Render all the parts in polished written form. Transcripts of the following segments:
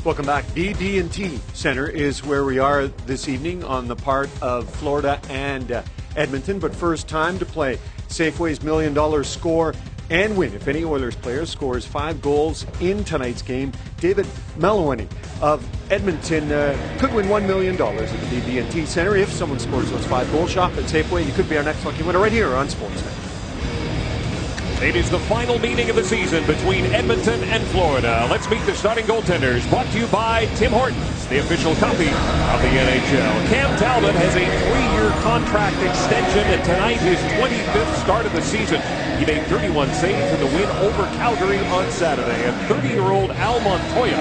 Welcome back. BB&T Center is where we are this evening on the part of Florida and Edmonton. But first, time to play Safeway's $1 million score and win. If any Oilers player scores 5 goals in tonight's game, David Maloney of Edmonton could win $1 million at the BB&T Center. If someone scores those 5 goals, shop at Safeway. You could be our next lucky winner right here on Sportsnet. It is the final meeting of the season between Edmonton and Florida. Let's meet the starting goaltenders, brought to you by Tim Hortons, the official coffee of the NHL. Cam Talbot has a 3-year contract extension, and tonight his 25th start of the season. He made 31 saves in the win over Calgary on Saturday. And 30-year-old Al Montoya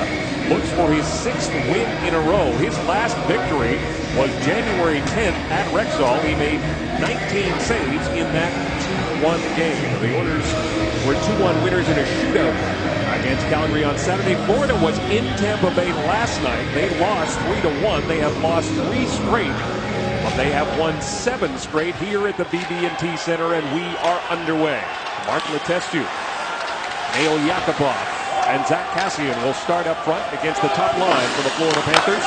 looks for his 6th win in a row. His last victory was January 10th at Rexall. He made 19 saves in that 2-1 game. The Oilers were 2-1 winners in a shootout against Calgary on Saturday. Florida was in Tampa Bay last night. They lost 3-1. They have lost 3 straight, but they have won 7 straight here at the BB&T Center, and we are underway. Mark Letestu, Nail Yakupov, and Zach Kassian will start up front against the top line for the Florida Panthers.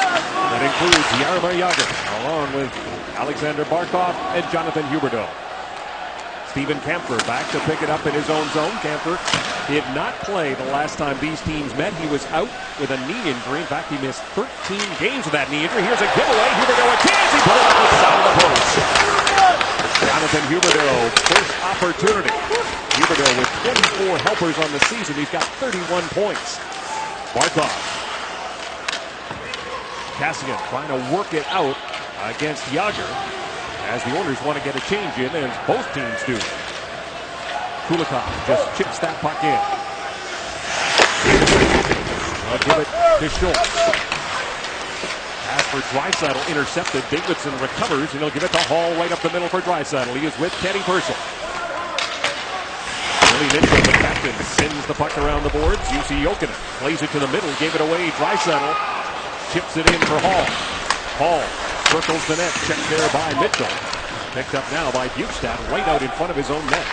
That includes Jaromir Jagr, along with Alexander Barkov and Jonathan Huberdeau. Steven Kampfer back to pick it up in his own zone. Kampfer did not play the last time these teams met. He was out with a knee injury. In fact, he missed 13 games with that knee injury. Here's a giveaway. Huberdeau a chance. He put it on the side of the post. Jonathan Huberdeau, first opportunity. Huberdeau with 24 helpers on the season. He's got 31 points. Barkov. Kassian trying to work it out against Jagr, as the Oilers want to get a change in, as both teams do. Kulikov just chips that puck in. They'll give it to Schultz. As for Draisaitl, intercepted. Davidson recovers, and he'll give it to Hall right up the middle for Draisaitl. He is with Teddy Purcell. Billy Mitchell, the captain, sends the puck around the boards. Jussi Jokinen plays it to the middle, gave it away. Draisaitl chips it in for Hall. Hall circles the net, checked there by Mitchell. Picked up now by Bukestad, right out in front of his own net.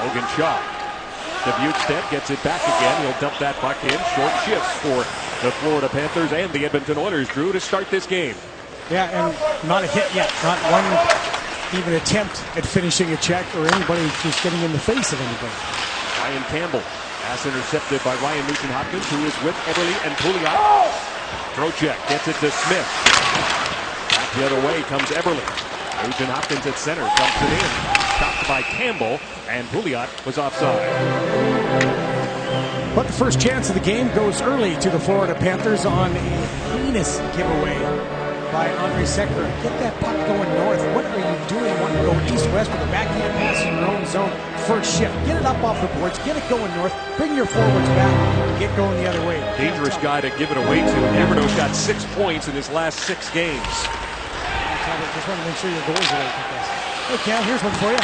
Logan Shaw to Bukestad, gets it back again. He'll dump that puck in. Short shifts for the Florida Panthers and the Edmonton Oilers, Drew, to start this game. Yeah, and not a hit yet. Not one even attempt at finishing a check or anybody just getting in the face of anybody. Ryan Campbell, pass intercepted by Ryan Nugent-Hopkins, who is with Eberle and Pouliot. Trocheck gets it to Smith. Back the other way comes Eberle. Nugent-Hopkins at center, dumps it in. Stopped by Campbell, and Pouliot was offside. But the first chance of the game goes early to the Florida Panthers on a heinous giveaway by Andre Sekera. Get that puck going north. What are you doing? Want to go east-west with a backhand pass in your own zone? First shift. Get it up off the boards. Get it going north. Bring your forwards back and get going the other way. Dangerous guy to give it away to. Huberdeau's got 6 points in his last 6 games. Just want to make sure your goals are right. Hey, Cam, here's one for you.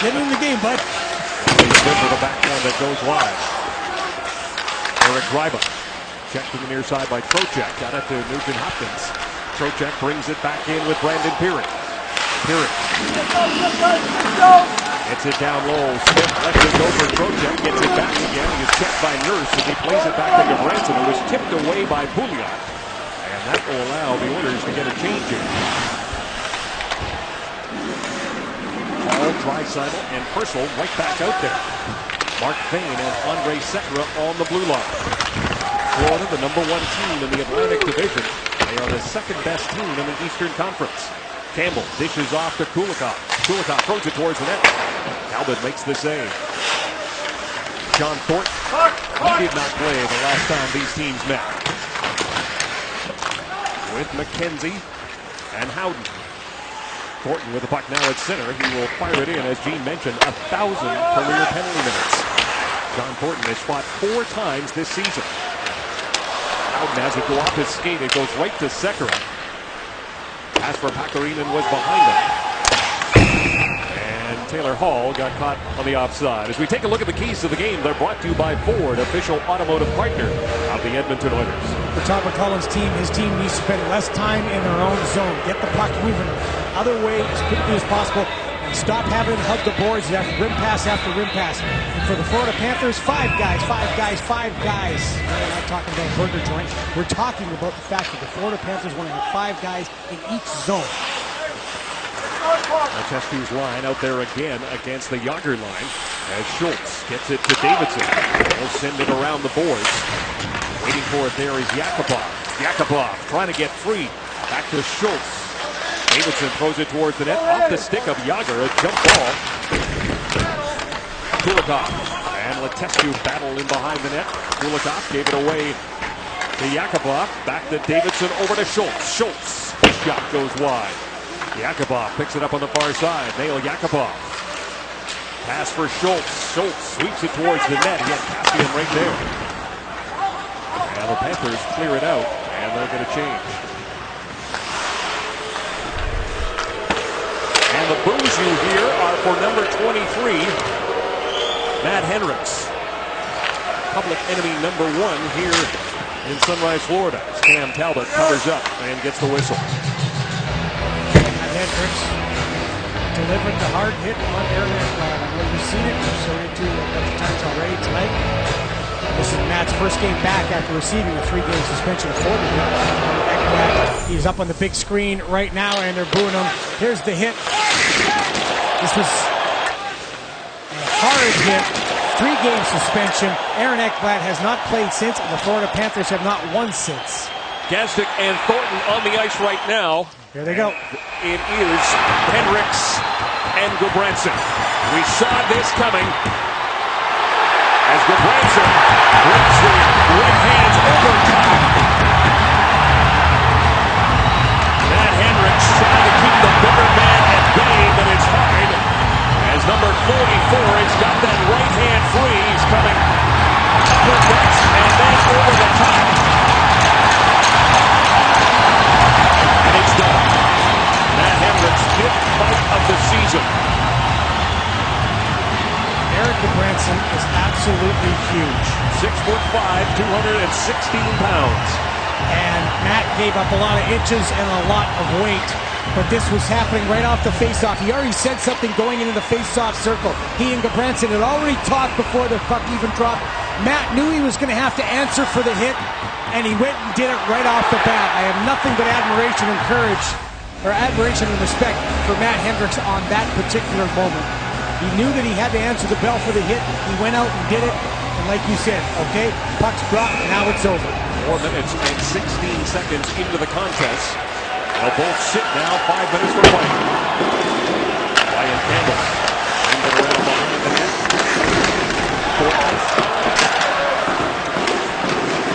Get in the game, bud. He's good for the backhand that goes wide. Eric Greiba. Checked to the near side by Trocheck. Got it to Nugent-Hopkins. Trocheck brings it back in with Brandon Pirret. Pirret gets it down low. Smith lets it go for Trocheck. Gets it back again. He is checked by Nurse as he plays it back into Branson, who was tipped away by Pouliot. And that will allow the Oilers to get a change in. Hall, Draisaitl, and Purcell right back out there. Mark Fane and Andre Sekera on the blue line. Florida, the #1 team in the Atlantic Division. They are the second-best team in the Eastern Conference. Campbell dishes off to Kulikov. Kulikov throws it towards the net. Talbot makes the save. John Thornton, he did not play the last time these teams met. With McKenzie and Howden. Thornton with the puck now at center. He will fire it in, as Gene mentioned, 1,000 career penalty minutes. John Thornton has fought 4 times this season. Howden has it go off his skate. It goes right to Sekera. As for Pakarinen was behind him. And Taylor Hall got caught on the offside. As we take a look at the keys to the game, they're brought to you by Ford, official automotive partner of the Edmonton Oilers. For Todd McCullough's team, his team needs to spend less time in their own zone. Get the puck moving other way as quickly as possible. And Stop having him hug the boards. You have rim pass after rim pass. And for the Florida Panthers, five guys. We're not talking about a burger joint. We're talking about the fact that the Florida Panthers want to have five guys in each zone. Letestu's line out there again against the Yager line as Schultz gets it to Davidson. He'll send it around the boards. Waiting for it there is Yakupov. Yakupov trying to get free. Back to Schultz. Davidson throws it towards the net. Off the stick of Yager. A jump ball. Kulikov and Letestu battle in behind the net. Kulikov gave it away to Yakupov. Back to Davidson. Over to Schultz. Schultz. Shot goes wide. Yakupov picks it up on the far side. Nail Yakupov. Pass for Schultz. Schultz sweeps it towards the net. He had Caspian right there. And the Panthers clear it out, and they'll get a change. And the boos you hear are for number 23, Matt Hendricks. Public enemy number 1 here in Sunrise, Florida. As Cam Talbot covers up and gets the whistle. Hendricks delivered the hard hit on Aaron Ekblad. I know you've seen it. We've shown it to you a bunch of times already tonight. This is Matt's first game back after receiving a 3-game suspension of Florida. Ekblad, he's up on the big screen right now, and they're booing him. Here's the hit. This was a hard hit. 3-game suspension. Aaron Ekblad has not played since, and the Florida Panthers have not won since. Gastic and Thornton on the ice right now. Here they go. It is Hendricks and Gudbranson. We saw this coming as Gudbranson brings the right hands over top. Matt Hendricks trying to keep the bigger man at bay, but it's hard as number 44 has got that right hand free. He's coming upper decks and then over the top. And it's done. Matt Hendricks' 5th fight of the season. Eric Gudbranson is absolutely huge. 6'5", 216 pounds. And Matt gave up a lot of inches and a lot of weight. But this was happening right off the faceoff. He already said something going into the faceoff circle. He and Gudbranson had already talked before the puck even dropped. Matt knew he was going to have to answer for the hit, and he went and did it right off the bat. I have nothing but admiration and respect for Matt Hendricks on that particular moment. He knew that he had to answer the bell for the hit. He went out and did it. And like you said, okay, puck's dropped, now it's over. 4 minutes and 16 seconds into the contest. They'll both sit now, 5 minutes for play. Ryan Campbell brings it around behind the net.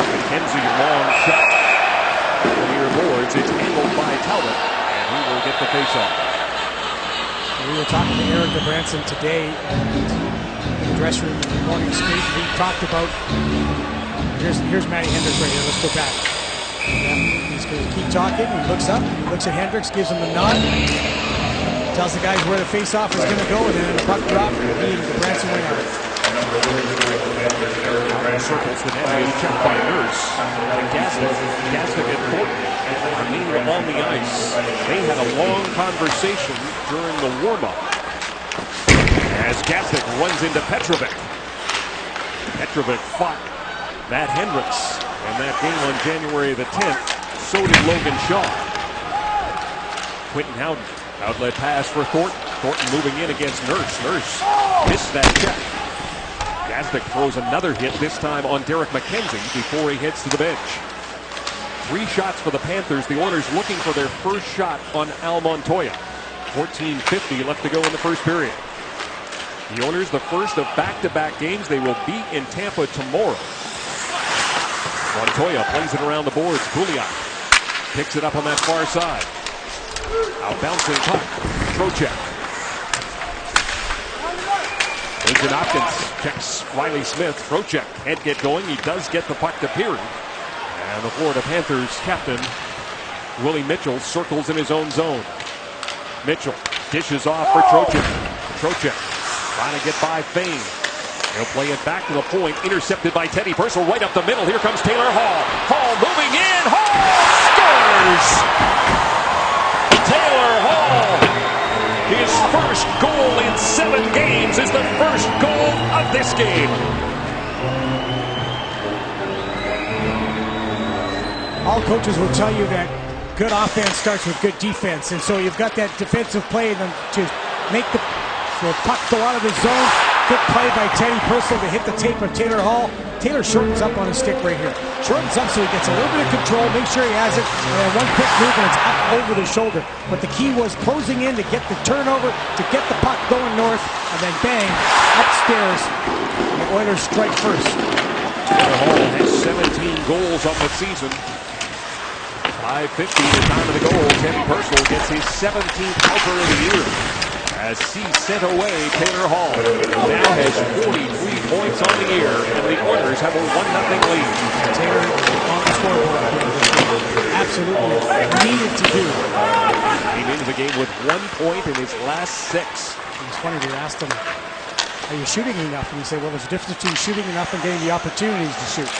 McKenzie, long shot. Near boards, it's handled by Talbot, and he will get the face-off. We were talking to Eric Gudbranson today in the dressing room in the morning skate. We talked about, here's Matty Hendricks right here. Let's go back. Yeah, he's going to keep talking. He looks up, he looks at Hendricks, gives him a nod, tells the guys where the face-off is going to go, and then the puck drop, he and Gudbranson went out. Circles the net is checked by Nurse. And Gastic and Thornton are meanwhile on the ice. They had a long conversation during the warm-up as Gastic runs into Petrovic. Petrovic fought Matt Hendricks in that game on January the 10th. So did Logan Shaw. Quentin Howden, outlet pass for Thornton. Thornton moving in against Nurse. Nurse missed that check. Gastic throws another hit, this time on Derek McKenzie before he heads to the bench. 3 shots for the Panthers. The Oilers looking for their first shot on Al Montoya. 14:50 left to go in the first period. The Oilers, the first of back-to-back games. They will be in Tampa tomorrow. Montoya plays it around the boards. Bouliak picks it up on that far side. Out bouncing puck. Trocheck. Agent Hopkins checks Riley Smith. Trocheck can't get going. He does get the puck to Peary. And the Florida Panthers captain, Willie Mitchell, circles in his own zone. Mitchell dishes off for Trocheck. Trocheck trying to get by Fane. He'll play it back to the point. Intercepted by Teddy Purcell right up the middle. Here comes Taylor Hall. Hall moving in. Hall scores! Taylor Hall, his first goal in 7 games is the first goal of this game. All coaches will tell you that good offense starts with good defense, and so you've got that defensive play to make the puck go out of the zone. Good play by Teddy Purcell to hit the tape of Taylor Hall. Taylor shortens up on his stick right here. Shortens up so he gets a little bit of control, make sure he has it, and then one quick move and it's up over the shoulder. But the key was closing in to get the turnover, to get the puck going north, and then bang, upstairs. The Oilers strike first. Taylor Hall has 17 goals on the season. 5:50 the time of the goal. Teddy Purcell gets his 17th helper of the year as he sent away Taylor Hall. Now has 43 points on the year, and the Oilers have a 1-0 lead. Taylor on the scoreboard. Absolutely needed to do. Came into the game with 1 point in his last 6. It's funny, they asked him, are you shooting enough? And he said, well, there's a difference between shooting enough and getting the opportunities to shoot.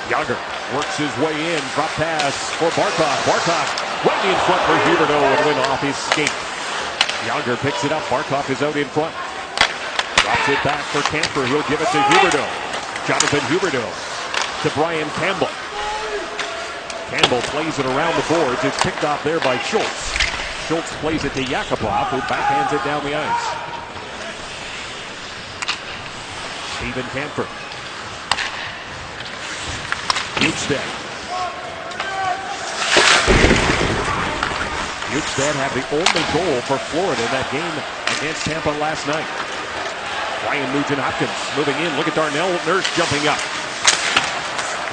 Yager works his way in. Drop pass for Barkov. Barkov right in front for Huberdeau and went off his skate. Yager picks it up. Barkov is out in front. Drops it back for Camper. He'll give it to Huberdeau. Jonathan Huberdeau to Brian Campbell. Campbell plays it around the boards. It's picked off there by Schultz. Schultz plays it to Yakupov, who backhands it down the ice. Steven Camper. Bukestad. Bukestad had the only goal for Florida in that game against Tampa last night. Ryan Nugent-Hopkins moving in. Look at Darnell Nurse jumping up.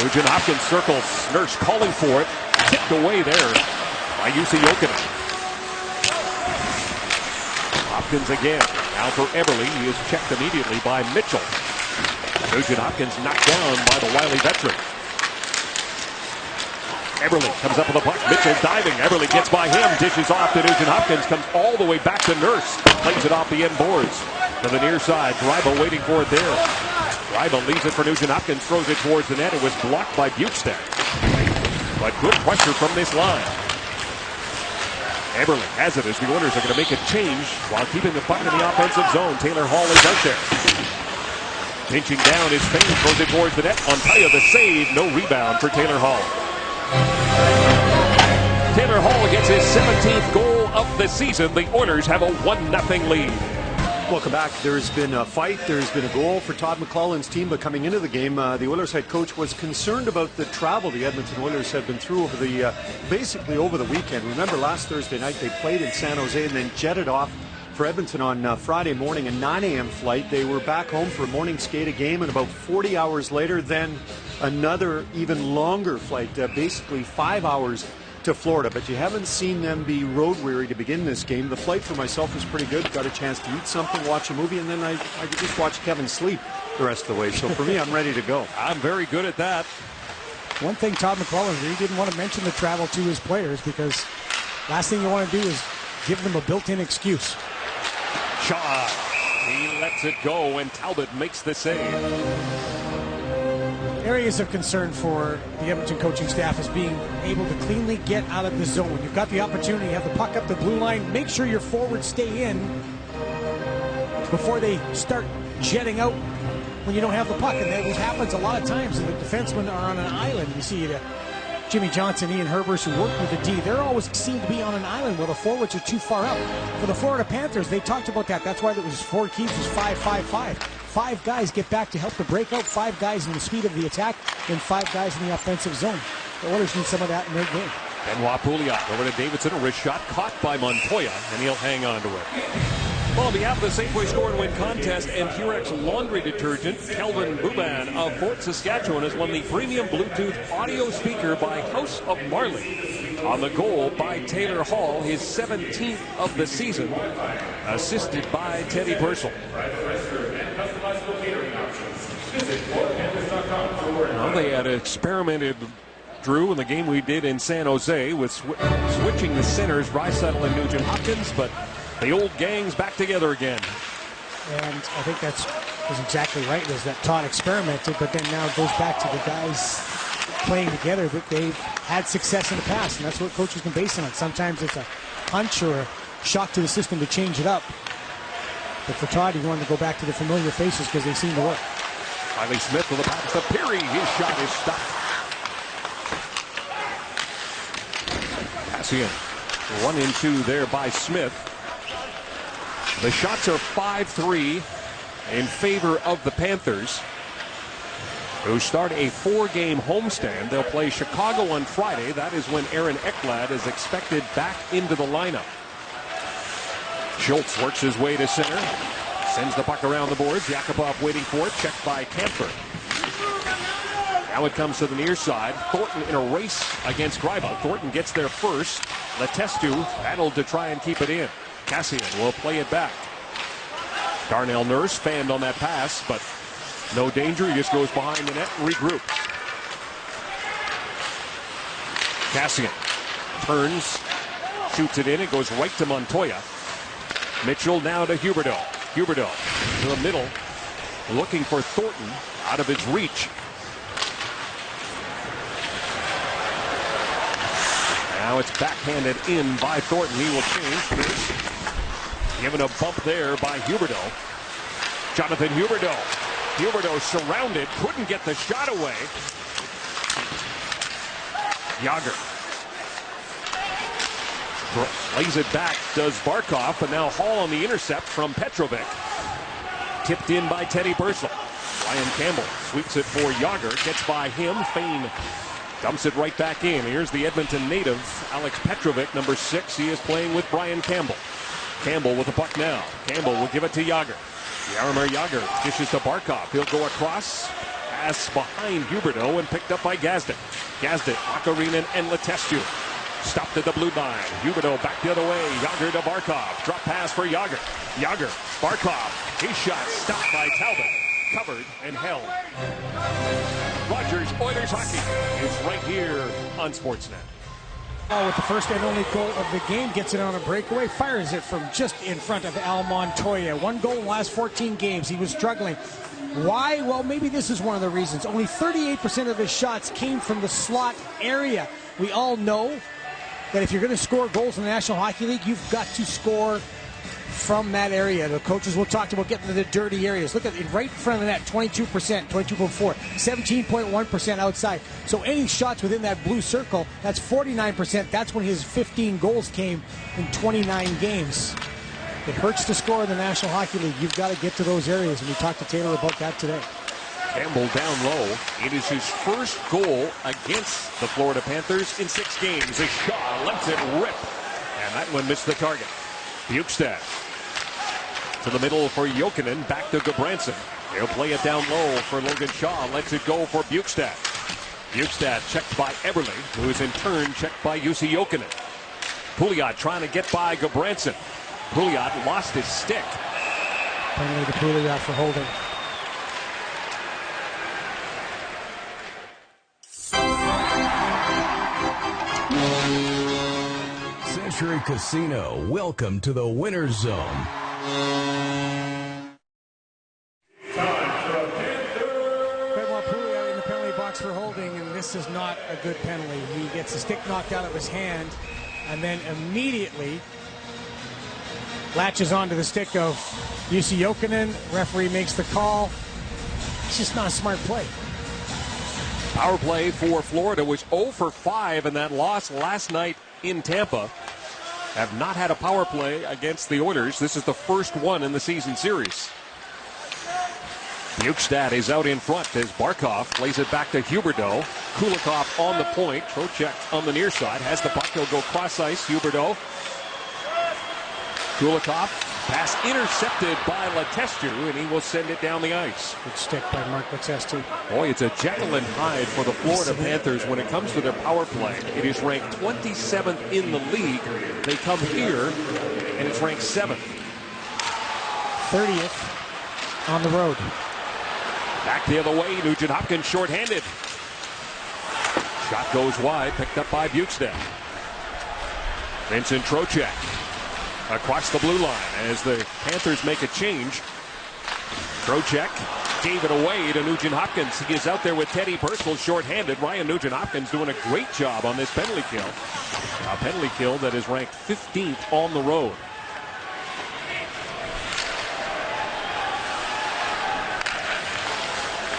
Nugent-Hopkins circles. Nurse calling for it. Tipped away there by Jussi Jokinen. Hopkins again. Now for Eberle. He is checked immediately by Mitchell. Nugent-Hopkins knocked down by the wily veteran. Eberle comes up with the puck. Mitchell diving. Eberle gets by him. Dishes off to Nugent-Hopkins. Comes all the way back to Nurse. Plays it off the end boards. To the near side. Greiba waiting for it there. Greiba leaves it for Nugent-Hopkins. Throws it towards the net. It was blocked by Bukestad. But good pressure from this line. Eberle has it as the Oilers are going to make a change while keeping the puck in the offensive zone. Taylor Hall is out there. Pinching down his Spain. Throws it towards the net. Montoya the save. No rebound for Taylor Hall. Taylor Hall gets his 17th goal of the season. The Oilers have a 1-0 lead. Welcome back. There's been a fight. There's been a goal for Todd McLellan's team, but coming into the game, the Oilers head coach was concerned about the travel the Edmonton Oilers have been through over the basically over the weekend. Remember, last Thursday night they played in San Jose and then jetted off for Edmonton on Friday morning, a 9 a.m. flight. They were back home for a morning skate, a game, and about 40 hours later, then another even longer flight, basically 5 hours to Florida. But you haven't seen them be road weary to begin this game. The flight for myself was pretty good. Got a chance to eat something, watch a movie, and then I could just watch Kevin sleep the rest of the way. So for me, I'm ready to go. I'm very good at that. One thing Todd McLellan, he didn't want to mention the travel to his players because last thing you want to do is give them a built-in excuse. Shaw, he lets it go, and Talbot makes the save. Areas of concern for the Edmonton coaching staff is being able to cleanly get out of the zone. You've got the opportunity, you have the puck up the blue line, make sure your forwards stay in before they start jetting out when you don't have the puck. And that happens a lot of times, and the defensemen are on an island. You see Jimmy Johnson, Ian Herbers, who work with the D, they're always seem to be on an island where the forwards are too far out. For the Florida Panthers, they talked about that. That's why there was 4 keys was 5-5-5. 5 guys get back to help the breakout, 5 guys in the speed of the attack, and 5 guys in the offensive zone. The Oilers need some of that in their game. Benoit Pouliot over to Davidson. A wrist shot caught by Montoya, and he'll hang on to it. Well, on behalf of the Safeway Score and Win contest and Purex laundry detergent, Kelvin Buban of Fort Saskatchewan has won the premium Bluetooth audio speaker by House of Marley. On the goal by Taylor Hall, his 17th of the season, assisted by Teddy Purcell. Well, they had experimented, Drew, in the game we did in San Jose with switching the centers, Draisaitl and Nugent-Hopkins, but the old gang's back together again. And I think that's exactly right, is that Todd experimented, but then now it goes back to the guys playing together that they've had success in the past, and that's what coaches can base it on. Sometimes it's a hunch or a shock to the system to change it up. But for Todd, he wanted to go back to the familiar faces because they seem to work. Riley Smith with a pass to Peary. His shot is stopped. Cassian 1-2 there by Smith. The shots are 5-3 in favor of the Panthers, who start a 4-game homestand. They'll play Chicago on Friday. That is when Aaron Ekblad is expected back into the lineup. Schultz works his way to center. Sends the puck around the boards. Yakupov waiting for it. Checked by Kampfer. Now it comes to the near side. Thornton in a race against Greiba. Thornton gets there first. Letestu battled to try and keep it in. Cassian will play it back. Darnell Nurse fanned on that pass, but no danger. He just goes behind the net and regroups. Cassian turns, shoots it in. It goes right to Montoya. Mitchell now to Huberdeau. Huberdeau to the middle, looking for Thornton out of his reach. Now it's backhanded in by Thornton. He will change. Given a bump there by Huberdeau. Jonathan Huberdeau. Huberdeau surrounded, couldn't get the shot away. Yager lays it back, does Barkov, and now Hall on the intercept from Petrovic. Tipped in by Teddy Purcell. Ryan Campbell sweeps it for Yager, gets by him. Fane dumps it right back in. Here's the Edmonton native, Alex Petrovic, number 6. He is playing with Brian Campbell. Campbell with the puck now. Campbell will give it to Yager. Jaromir Yager dishes to Barkov. He'll go across. Pass behind Huberdeau and picked up by Gazdic. Gazdic, Akarinen, and Letestu. Stopped at the blue line. Huberdeau back the other way. Yager to Barkov. Drop pass for Yager. Yager, Barkov. His shot stopped by Talbot. Covered and held. Rogers Oilers Hockey is right here on Sportsnet. With the first and only goal of the game, gets it on a breakaway, fires it from just in front of Al Montoya. 1 goal in the last 14 games. He was struggling. Why? Well, maybe this is one of the reasons. Only 38% of his shots came from the slot area. We all know that if you're going to score goals in the National Hockey League, you've got to score from that area. The coaches will talk about getting to the dirty areas. Look at it right in front of the net, 22%, 22.4, 17.1% outside. So any shots within that blue circle, that's 49%. That's when his 15 goals came in 29 games. It hurts to score in the National Hockey League. You've got to get to those areas, and we talked to Taylor about that today. Campbell down low. It is his first goal against the Florida Panthers in 6 games. His shot lets it rip, and that one missed the target. Bukestad to the middle for Jokinen, back to Gudbranson. He'll play it down low for Logan Shaw. Lets it go for Bukestad. Bukestad checked by Eberle, who is in turn checked by Jussi Jokinen. Pouliot trying to get by Gudbranson. Pouliot lost his stick. Penalty to Pouliot for holding. Century Casino, welcome to the winner's zone. Benoit Pouliot in the penalty box for holding, and this is not a good penalty. He gets the stick knocked out of his hand, and then immediately latches onto the stick of Jussi Jokinen. Referee makes the call. It's just not a smart play. Power play for Florida was 0 for 5 in that loss last night in Tampa. Have not had a power play against the Oilers. This is the first one in the season series. Bukestad is out in front as Barkov plays it back to Huberdeau. Kulikov on the point. Trocheck on the near side. Has the puck. He'll go cross ice. Huberdeau. Kulikov. Pass intercepted by Letestu, and he will send it down the ice. Good stick by Mark Letestu. Boy, it's a Jekyll and Hyde for the Florida Panthers when it comes to their power play. It is ranked 27th in the league. They come here, and it's ranked 7th. 30th on the road. Back the other way, Nugent Hopkins shorthanded. Shot goes wide, picked up by Bukestad. Vincent Trocheck across the blue line as the Panthers make a change. Trocheck gave it away to Nugent Hopkins. He is out there with Teddy Purcell shorthanded. Ryan Nugent Hopkins doing a great job on this penalty kill. A penalty kill that is ranked 15th on the road.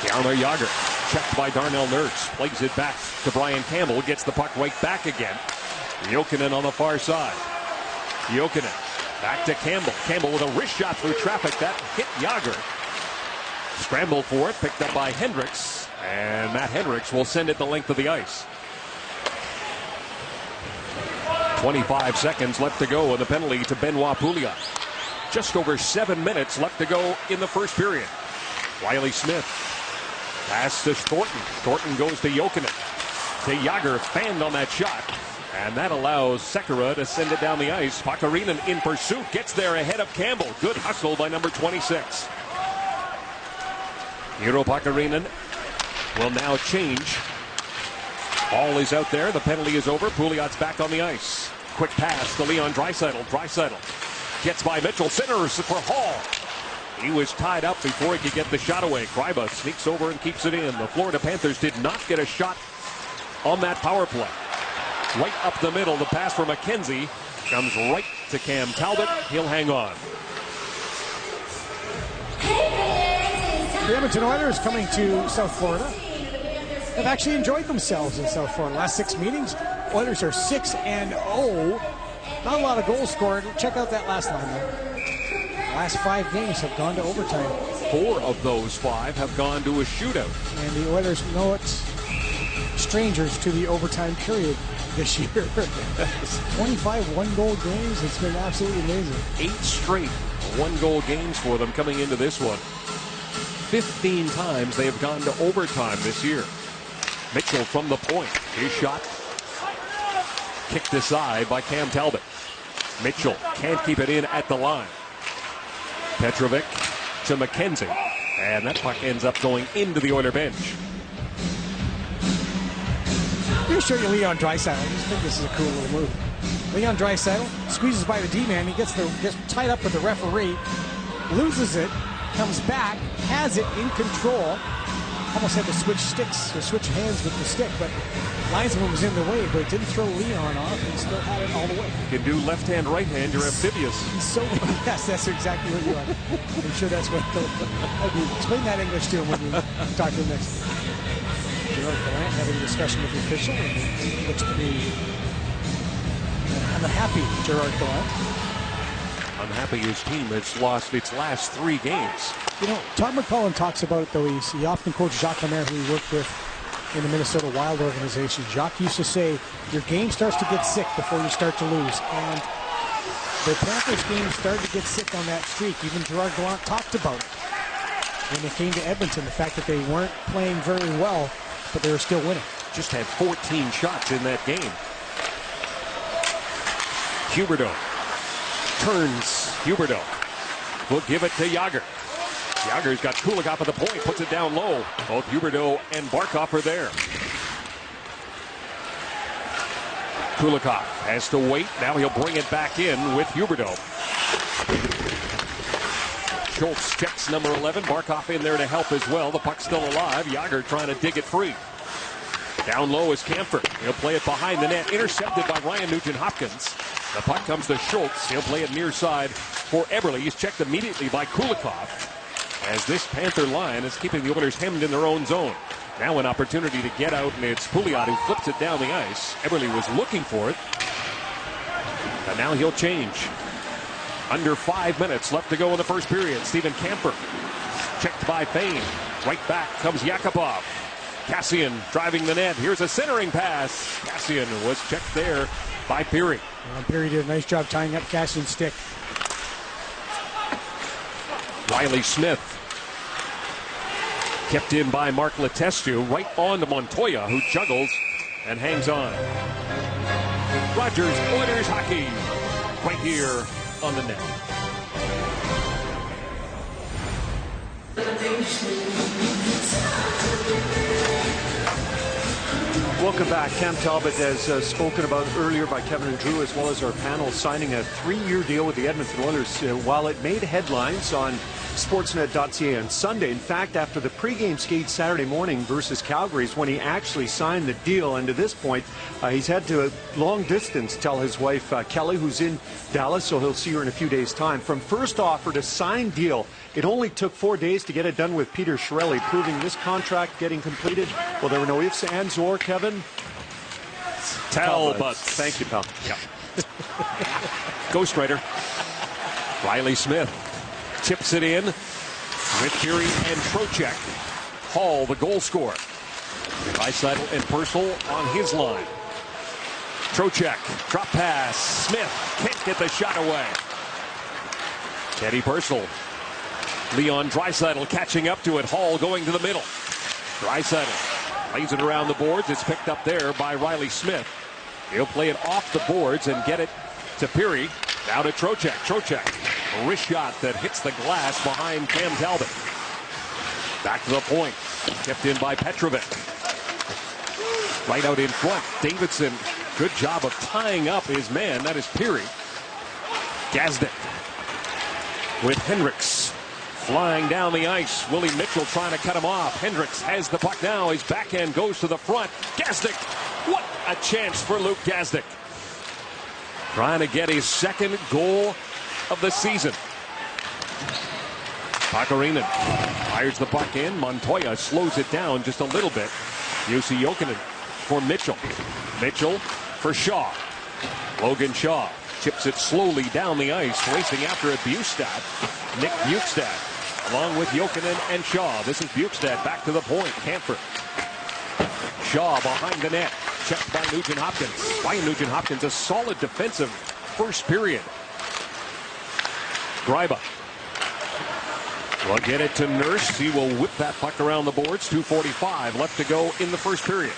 Down there, Yager. Checked by Darnell Nurse. Plays it back to Brian Campbell. Gets the puck right back again. Jokinen on the far side. Jokinen back to Campbell. Campbell with a wrist shot through traffic. That hit Yager. Scrambled for it. Picked up by Hendricks. And Matt Hendricks will send it the length of the ice. 25 seconds left to go, and the penalty to Benoit Pouliot. Just over 7 minutes left to go in the first period. Riley Smith. Pass to Thornton. Thornton goes to Jokinen. To Yager, fanned on that shot. And that allows Sekera to send it down the ice. Pakarinen in pursuit. Gets there ahead of Campbell. Good hustle by number 26. Eero Pakarinen will now change. Ball is out there. The penalty is over. Pouliot's back on the ice. Quick pass to Leon Draisaitl. Draisaitl gets by Mitchell. Centers for Hall. He was tied up before he could get the shot away. Kreiba sneaks over and keeps it in. The Florida Panthers did not get a shot on that power play. Right up the middle, the pass for McKenzie comes right to Cam Talbot. He'll hang on. The Edmonton Oilers coming to South Florida have actually enjoyed themselves in South Florida. Last 6 meetings, Oilers are 6-0. Not a lot of goals scored. Check out that last line there. Last 5 games have gone to overtime. 4 of those 5 have gone to a shootout. And the Oilers know it's strangers to the overtime period this year. 25 one-goal games. It's been absolutely amazing. 8 straight one-goal games for them coming into this one. 15 times they have gone to overtime this year. Mitchell from the point. His shot kicked aside by Cam Talbot. Mitchell can't keep it in at the line. Petrovic to McKenzie. And that puck ends up going into the Oiler bench. I'm going to show you Leon Draisaitl. I just think this is a cool little move. Leon Draisaitl squeezes by the D-man. He gets tied up with the referee. Loses it. Comes back. Has it in control. Almost had to switch sticks or switch hands with the stick, but linesman was in the way, but it didn't throw Leon off, and he still had it all the way. You can do left hand, right hand. You're amphibious. So yes, that's exactly what you are. I'm sure that's what. Explain that English to him when you talk to him next. Gerard Gallant having a discussion with the official, and it looks to be unhappy. Gerard Gallant. Unhappy his team has lost its last 3 games. You know, Todd McCullough talks about it, though. He often quotes Jacques Lemaire, who he worked with in the Minnesota Wild organization. Jacques used to say, your game starts to get sick before you start to lose. And the Panthers game started to get sick on that streak. Even Gerard Gallant talked about it when they came to Edmonton, the fact that they weren't playing very well, but they were still winning. Just had 14 shots in that game. Huberdeau turns. Huberdeau will give it to Yager. Yager's got Kulikov at the point, puts it down low. Both Huberdeau and Barkov are there. Kulikov has to wait. Now he'll bring it back in with Huberdeau. Schultz checks number 11. Barkov in there to help as well. The puck's still alive. Yager trying to dig it free. Down low is Camphor. He'll play it behind the net. Intercepted by Ryan Nugent-Hopkins. The puck comes to Schultz. He'll play it near side for Eberle. He's checked immediately by Kulikov, as this Panther line is keeping the Oilers hemmed in their own zone. Now an opportunity to get out, and it's Pouliot who flips it down the ice. Eberle was looking for it. And now he'll change. Under 5 minutes left to go in the first period. Steven Camphor checked by Fane. Right back comes Yakupov. Cassian driving the net. Here's a centering pass. Cassian was checked there by Peary. Peary did a nice job tying up Cassian's stick. Riley Smith kept in by Mark Letestu, right on to Montoya, who juggles and hangs on. Rogers Oilers hockey right here on the net. Welcome back. Cam Talbot, as spoken about earlier by Kevin and Drew, as well as our panel, signing a 3-year deal with the Edmonton Oilers. While it made headlines on Sportsnet.ca on Sunday. In fact, after the pregame skate Saturday morning versus Calgary is when he actually signed the deal. And to this point, he's had to long distance tell his wife, Kelly, who's in Dallas, so he'll see her in a few days' time. From first offer to signed deal, it only took 4 days to get it done with Peter Chiarelli, proving this contract getting completed. Well, there were no ifs, ands, or, Kevin. Talbot. Thank you, pal. Yep. Ghostwriter. Riley Smith tips it in with Fury and Trocheck. Hall, the goal scorer. Draisaitl and Purcell on his line. Trocheck, drop pass. Smith can't get the shot away. Teddy Purcell. Leon Draisaitl catching up to it. Hall going to the middle. Draisaitl lays it around the boards. It's picked up there by Riley Smith. He'll play it off the boards and get it to Peary. Now to Trocheck. Trocheck. A wrist shot that hits the glass behind Cam Talbot. Back to the point. Kept in by Petrovic. Right out in front. Davidson. Good job of tying up his man. That is Peary. Gazdic with Hendricks. Flying down the ice. Willie Mitchell trying to cut him off. Hendricks has the puck now. His backhand goes to the front. Gazdic. What a chance for Luke Gazdic. Trying to get his second goal of the season. Pakarinen fires the puck in. Montoya slows it down just a little bit. Jussi Jokinen for Mitchell. Mitchell for Shaw. Logan Shaw chips it slowly down the ice. Racing after it, Bukestad. Nick Bukestad along with Jokinen and Shaw. This is Bukestad back to the point. Camphor. Shaw behind the net. Checked by Nugent Hopkins. Ryan Nugent Hopkins, a solid defensive first period. Greiba will get it to Nurse. He will whip that puck around the boards. 2:45 left to go in the first period.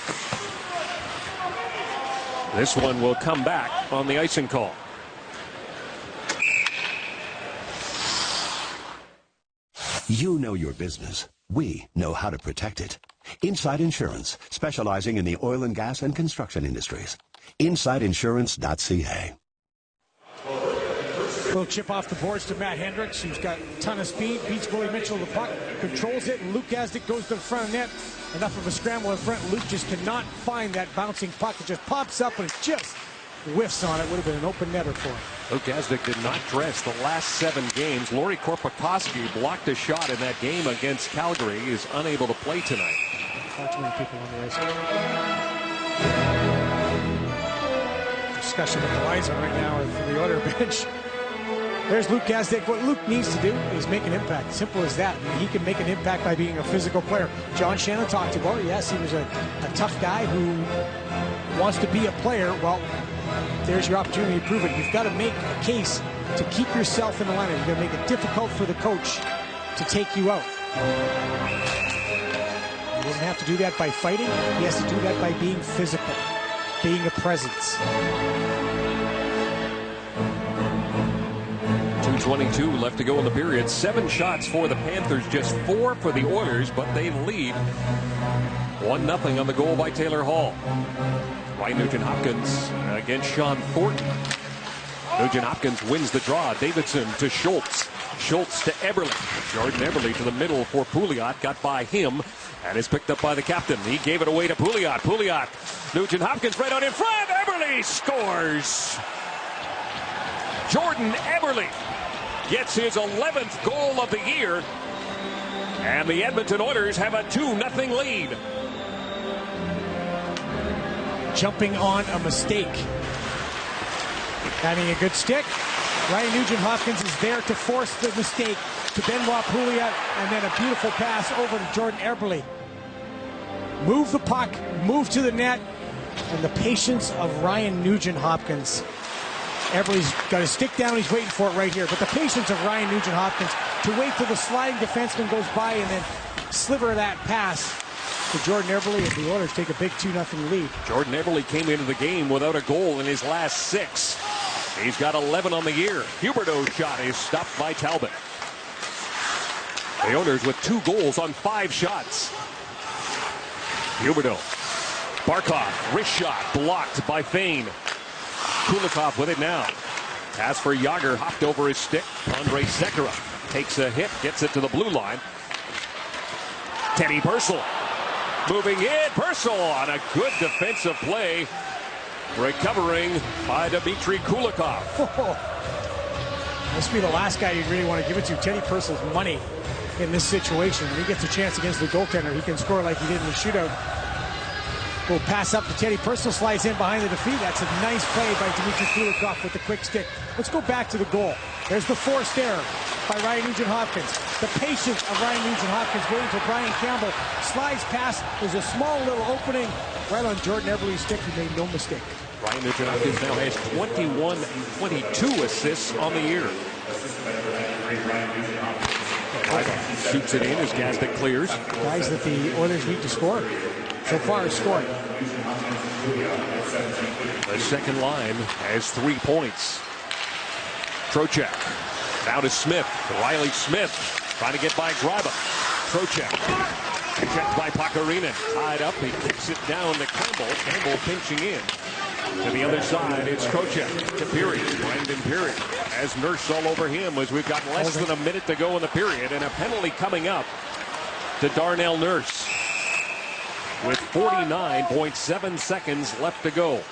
This one will come back on the icing call. You know your business. We know how to protect it. Inside Insurance, specializing in the oil and gas and construction industries. InsideInsurance.ca. Little chip off the boards to Matt Hendricks, who's got a ton of speed, beats Willie Mitchell to the puck, controls it, and Luke Gazdic goes to the front of net. Enough of a scramble in front. Luke just cannot find that bouncing puck. It just pops up and it just whiffs on it. Would have been an open netter for him. Luke Gazdic did not dress the last 7 games. Lori Korpikoski blocked a shot in that game against Calgary. He is unable to play tonight. Not too many people on the ice. Discussion with the Liza right now for the Oiler bench. There's Luke Gazdic. What Luke needs to do is make an impact. Simple as that. I mean, he can make an impact by being a physical player. John Shannon talked about it. Yes, he was a tough guy who wants to be a player. Well, there's your opportunity to prove it. You've got to make a case to keep yourself in the lineup. You've got to make it difficult for the coach to take you out. He doesn't have to do that by fighting. He has to do that by being physical, being a presence. 2:22 left to go in the period. 7 shots for the Panthers, just 4 for the Oilers, but they lead 1-0 on the goal by Taylor Hall. Ryan Nugent Hopkins against Sean Thornton. Nugent Hopkins wins the draw. Davidson to Schultz. Schultz to Eberle. Jordan Eberle to the middle for Pouliot. Got by him and is picked up by the captain. He gave it away to Pouliot. Pouliot. Nugent Hopkins right out in front. Eberle scores. Jordan Eberle gets his 11th goal of the year. And the Edmonton Oilers have a 2-0 lead. Jumping on a mistake. Having a good stick. Ryan Nugent Hopkins is there to force the mistake to Benoit Pouliot, and then a beautiful pass over to Jordan Eberle. Move the puck, move to the net, and the patience of Ryan Nugent Hopkins. Eberle's got his stick down, he's waiting for it right here, but the patience of Ryan Nugent Hopkins to wait till the sliding defenseman goes by and then sliver that pass to Jordan Eberle, and the Oilers take a big 2-0 lead. Jordan Eberle came into the game without a goal in his last 6. He's got 11 on the year. Huberdeau's shot is stopped by Talbot. The Oilers with 2 goals on 5 shots. Huberdeau. Barkov, wrist shot, blocked by Fane. Kulikov with it now. Pass for Yager, hopped over his stick. Andrei Sekera takes a hit, gets it to the blue line. Teddy Purcell moving in. Purcell on a good defensive play. Recovering by Dmitry Kulikov. This would be the last guy you'd really want to give it to. Teddy Purcell's money in this situation. When he gets a chance against the goaltender, he can score like he did in the shootout. We'll pass up to Teddy Purcell, slides in behind the defeat. That's a nice play by Dmitry Kulikov with the quick stick. Let's go back to the goal. There's the forced error by Ryan Nugent-Hopkins. The patience of Ryan Nugent-Hopkins waiting for Brian Campbell. Slides past. There's a small little opening right on Jordan Eberle's stick. He made no mistake. Ryan Nugent-Hopkins now has 22 assists on the year. Shoots it in as Gazdic clears. Guys that the Oilers need to score. So far, has scored. The second line has 3 points. Trocheck. Now to Smith. Riley Smith trying to get by Greiba. Trocheck. Checked by Pakarinen. Tied up. He kicks it down to Campbell. Campbell pinching in. To the other side, it's Trocheck to Peary. Brandon Peary has Nurse all over him as we've got less than a minute to go in the period. And a penalty coming up to Darnell Nurse with 49.7 seconds left to go.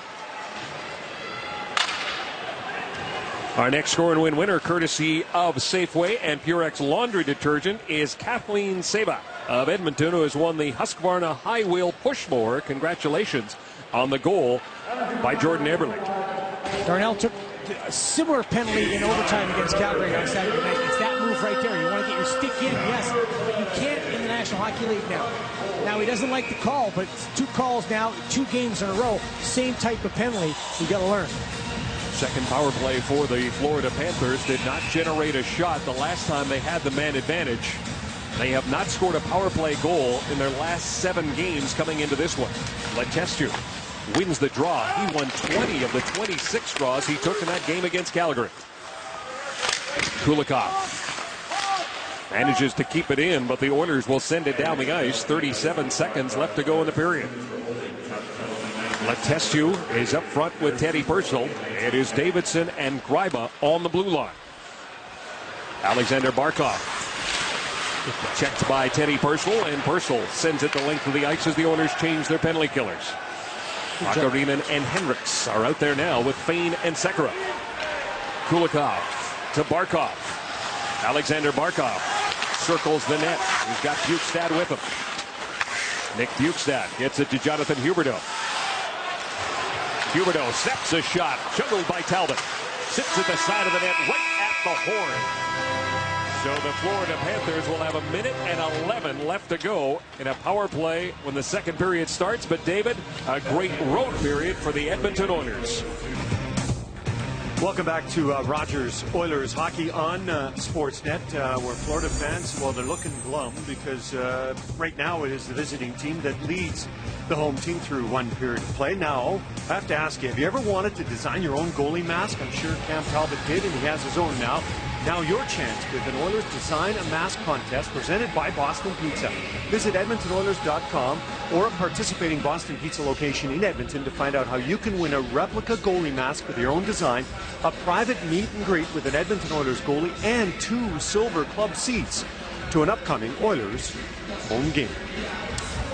Our next score and win winner, courtesy of Safeway and Purex Laundry Detergent, is Kathleen Saba of Edmonton, who has won the Husqvarna High Wheel Push Mower. Congratulations on the goal by Jordan Eberle. Darnell took a similar penalty in overtime against Calgary on Saturday night. It's that move right there. You want to get your stick in, yes, but you can't in the National Hockey League now. Now, he doesn't like the call, but it's 2 calls now, 2 games in a row, same type of penalty. You got to learn. Second power play for the Florida Panthers did not generate a shot the last time they had the man advantage. They have not scored a power play goal in their last 7 games coming into this one. Letestu wins the draw. He won 20 of the 26 draws he took in that game against Calgary. Kulikov manages to keep it in, but the Oilers will send it down the ice. 37 seconds left to go in the period. Letestu is up front with Teddy Purcell. It is Davidson and Greiba on the blue line. Alexander Barkov checked by Teddy Purcell, and Purcell sends it the length of the ice as the Oilers change their penalty killers. Pakarinen and Hendricks are out there now with Fain and Sekera. Kulikov to Barkov. Alexander Barkov circles the net. He's got Bukestad with him. Nick Bukestad gets it to Jonathan Huberdeau. Huberdeau steps a shot, juggled by Talbot. Sits at the side of the net, right at the horn. So the Florida Panthers will have 1:11 left to go in a power play when the second period starts. But David, a great road period for the Edmonton Oilers. Welcome back to Rogers Oilers Hockey on Sportsnet, where Florida fans, well, they're looking glum because right now it is the visiting team that leads the home team through one period of play. Now, I have to ask you, have you ever wanted to design your own goalie mask? I'm sure Cam Talbot did, and he has his own now. Now your chance with an Oilers Design a Mask contest presented by Boston Pizza. Visit EdmontonOilers.com or a participating Boston Pizza location in Edmonton to find out how you can win a replica goalie mask with your own design, a private meet and greet with an Edmonton Oilers goalie, and 2 silver club seats to an upcoming Oilers home game.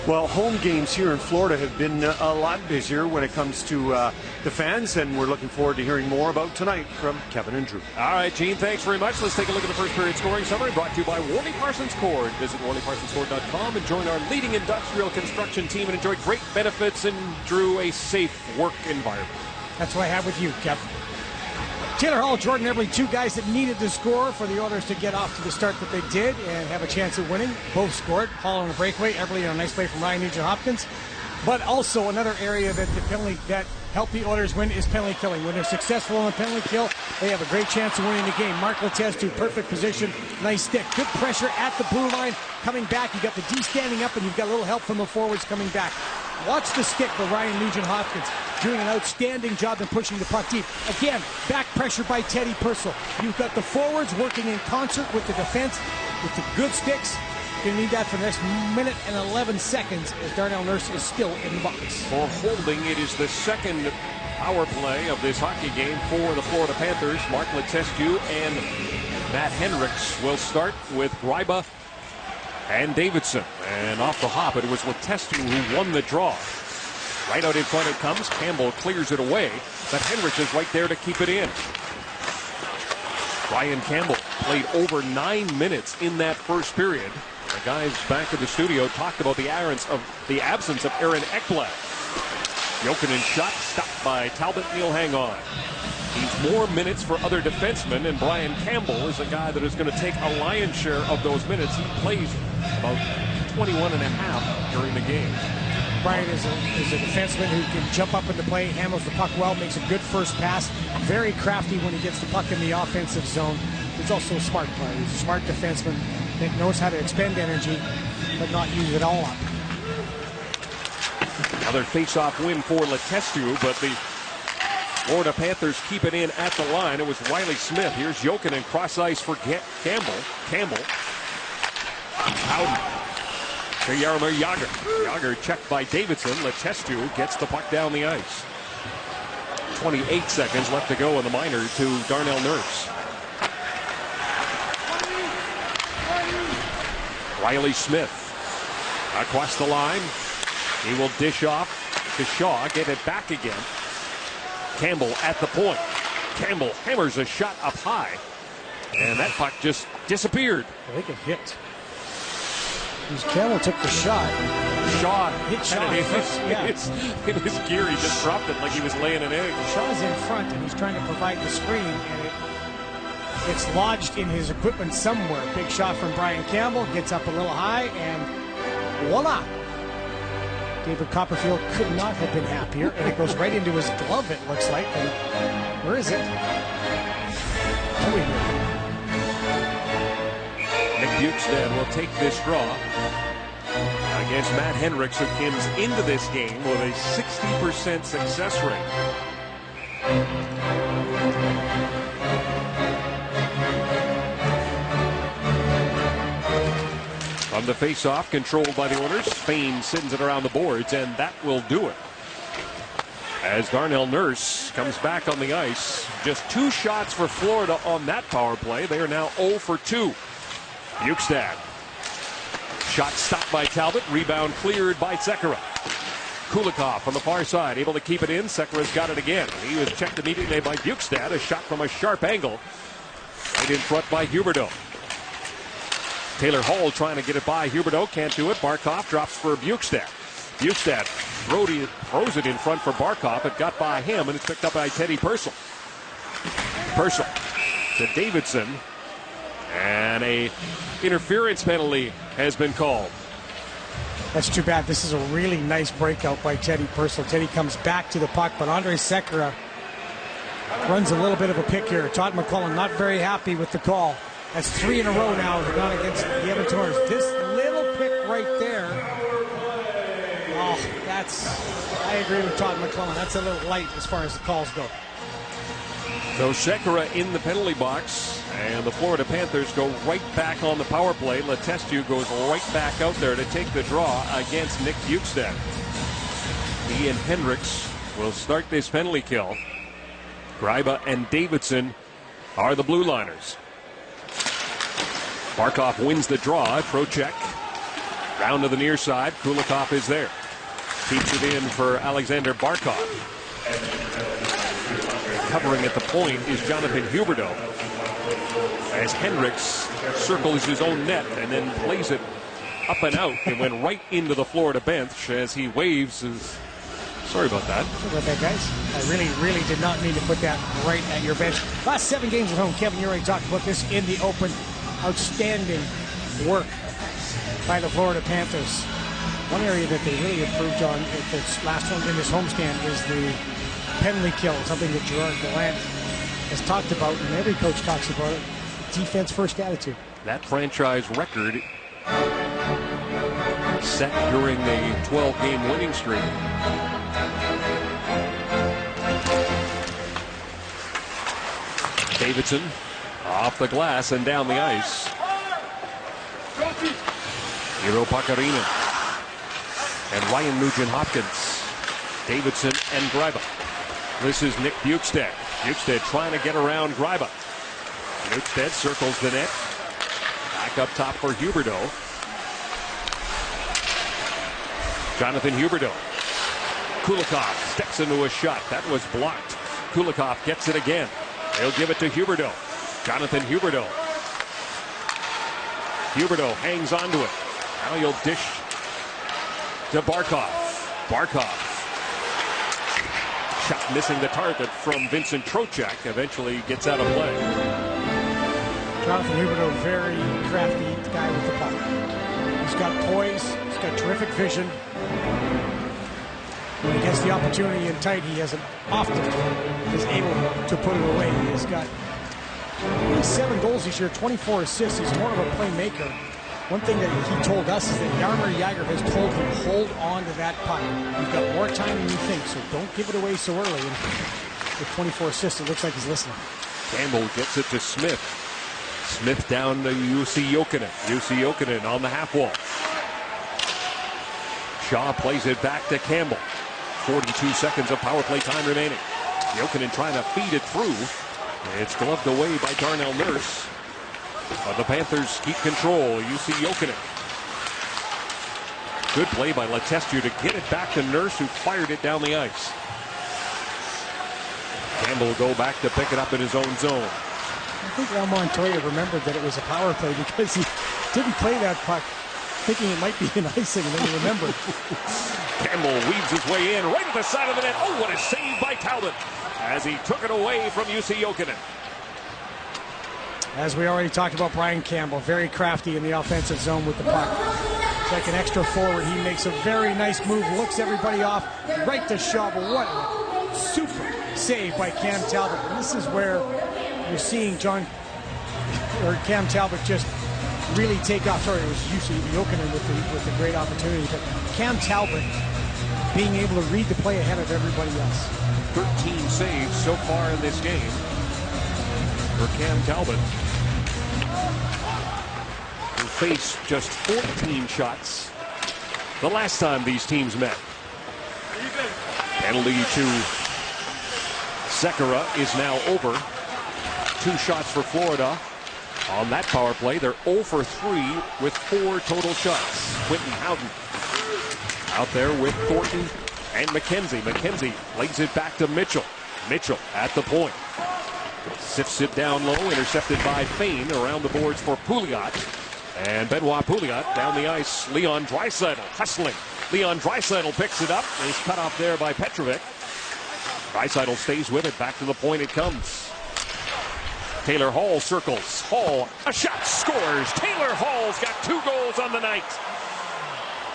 Well, home games here in Florida have been a lot busier when it comes to the fans, and we're looking forward to hearing more about tonight from Kevin and Drew. All right, Gene, thanks very much. Let's take a look at the first period scoring summary brought to you by Worley Parsons Cord. Visit WorleyParsonsCord.com and join our leading industrial construction team and enjoy great benefits and, Drew, a safe work environment. That's what I have with you, Kev. Taylor Hall, Jordan Eberle, 2 guys that needed to score for the Oilers to get off to the start that they did and have a chance at winning. Both scored. Hall on a breakaway, Eberle on a nice play from Ryan Nugent-Hopkins. But also another area that that helped the Oilers win is penalty killing. When they're successful on a penalty kill, they have a great chance of winning the game. Mark Letestu, perfect position, nice stick. Good pressure at the blue line. Coming back, you got the D standing up, and you've got a little help from the forwards coming back. Watch the stick by Ryan Nugent-Hopkins, doing an outstanding job in pushing the puck deep. Again, back pressure by Teddy Purcell. You've got the forwards working in concert with the defense with the good sticks. You're going to need that for the next 1:11 as Darnell Nurse is still in the box. For holding, it is the second power play of this hockey game for the Florida Panthers. Mark Letestu and Matt Hendricks will start with Gryba and Davidson. And off the hop, it was Letestu who won the draw. Right out in front it comes. Campbell clears it away, but Hendricks is right there to keep it in. Brian Campbell played over 9 minutes in that first period. The guys back in the studio talked about the absence of Aaron Ekblad. Jokinen shot stopped by Talbot. He'll hang on. Needs more minutes for other defensemen, and Brian Campbell is a guy that is going to take a lion's share of those minutes. He plays about 21 and a half during the game. Brian is a defenseman who can jump up in the play, handles the puck well, makes a good first pass. Very crafty when he gets the puck in the offensive zone. He's also a smart player. He's a smart defenseman that knows how to expend energy, but not use it all up. Another face-off win for Letestu, but the Florida Panthers keep it in at the line. It was Riley Smith. Here's Jokinen cross ice for Campbell. Campbell. Out to Jaromir Jagr. Jagr checked by Davidson. Letestu gets the puck down the ice. 28 seconds left to go in the minor to Darnell Nurse. Riley Smith across the line. He will dish off to Shaw. Get it back again. Campbell at the point. Campbell hammers a shot up high. And that puck just disappeared. I think it hit. Campbell took the shot. Shaw hit Shaw in his gear. He just dropped it like he was laying an egg. Shaw's in front and he's trying to provide the screen, and it's lodged in his equipment somewhere. Big shot from Brian Campbell. Gets up a little high, and voila! David Copperfield could not have been happier, and it goes right into his glove, it looks like. And where is it? Nick Bukestad will take this draw against Matt Hendricks, who comes into this game with a 60% success rate. On the face-off, controlled by the Oilers, Spain sends it around the boards, and that will do it. As Darnell Nurse comes back on the ice, just 2 shots for Florida on that power play. They are now 0 for 2. Bukestad. Shot stopped by Talbot. Rebound cleared by Sekera. Kulikov on the far side, able to keep it in. Sekera's got it again. He was checked immediately by Bukestad. A shot from a sharp angle. Right in front by Huberdeau. Taylor Hall trying to get it by Huberdeau. Can't do it. Barkov drops for Bukestad. Bukestad throws it in front for Barkov. It got by him, and it's picked up by Teddy Purcell. Purcell to Davidson. And a interference penalty has been called. That's too bad. This is a really nice breakout by Teddy Purcell. Teddy comes back to the puck, but Andre Sekera runs a little bit of a pick here. Todd McClellan not very happy with the call. That's 3 in a row now gone against the Edmonton Oilers. This little pick right there. Oh, I agree with Todd McClellan. That's a little light as far as the calls go. So Sekera in the penalty box, and the Florida Panthers go right back on the power play. Letestu goes right back out there to take the draw against Nick Bukestad. He and Hendricks will start this penalty kill. Gryba and Davidson are the blue liners. Barkov wins the draw. Trocheck round to the near side. Kulikov is there. Keeps it in for Alexander Barkov. Covering at the point is Jonathan Huberdeau, as Hendricks circles his own net and then plays it up and out. It went right into the Florida bench as he waves his... Sorry about that. Sorry about that, guys. I really did not mean to put that right at your bench. Last 7 games at home, Kevin, you already talked about this in the open. Outstanding work by the Florida Panthers. One area that they really improved on at this last one in this homestand is the penalty kill, something that Gerard Gallant has talked about, and every coach talks about it. Defense first attitude. That franchise record set during the 12-game winning streak. Davidson off the glass and down the ice. Hiro Pakarinen and Ryan Nugent-Hopkins. Davidson and Gryba. This is Nick Bukestad. Bukestad trying to get around Gryba. Newstead circles the net. Back up top for Huberdeau. Jonathan Huberdeau. Kulikov steps into a shot. That was blocked. Kulikov gets it again. They'll give it to Huberdeau. Jonathan Huberdeau. Huberdeau hangs on to it. Now he'll dish to Barkov. Barkov. Shot missing the target from Vincent Trocheck. Eventually gets out of play. Jonathan Huberdeau, very crafty guy with the puck. He's got poise. He's got terrific vision. When he gets the opportunity in tight, he hasn't often is able to put it away. He's got 7 goals this year, 24 assists. He's more of a playmaker. One thing that he told us is that Jaromir Jagr has told him, hold on to that puck. You've got more time than you think, so don't give it away so early. And with 24 assists, it looks like he's listening. Campbell gets it to Smith. Smith down to Jussi Jokinen. Jussi Jokinen on the half wall. Shaw plays it back to Campbell. 42 seconds of power play time remaining. Jokinen trying to feed it through. It's gloved away by Darnell Nurse. But the Panthers keep control. Jussi Jokinen. Good play by Letestu to get it back to Nurse, who fired it down the ice. Campbell will go back to pick it up in his own zone. I think Al Montoya remembered that it was a power play because he didn't play that puck thinking it might be an icing, and then he remembered. Campbell weaves his way in right at the side of the net. Oh, what a save by Talbot as he took it away from Jussi Jokinen. As we already talked about, Brian Campbell, very crafty in the offensive zone with the puck. It's like an extra forward. He makes a very nice move, looks everybody off, right to Shovel. What a super save by Cam Talbot. And this is where you're seeing Cam Talbot just really take off. Sorry, it was Jussi Jokinen with the great opportunity, but Cam Talbot being able to read the play ahead of everybody else. 13 saves so far in this game for Cam Talbot, who faced just 14 shots the last time these teams met. Penalty to Sekera is now over. 2 shots for Florida. On that power play, they're 0 for 3 with 4 total shots. Quentin Howden out there with Thornton and McKenzie. McKenzie lays it back to Mitchell. Mitchell at the point. Sifts it down low, intercepted by Fain around the boards for Pouliot. And Benoit Pouliot down the ice. Leon Draisaitl hustling. Leon Draisaitl picks it up. He's cut off there by Petrovic. Draisaitl stays with it. Back to the point it comes. Taylor Hall circles. Hall, a shot, scores. Taylor Hall's got 2 goals on the night.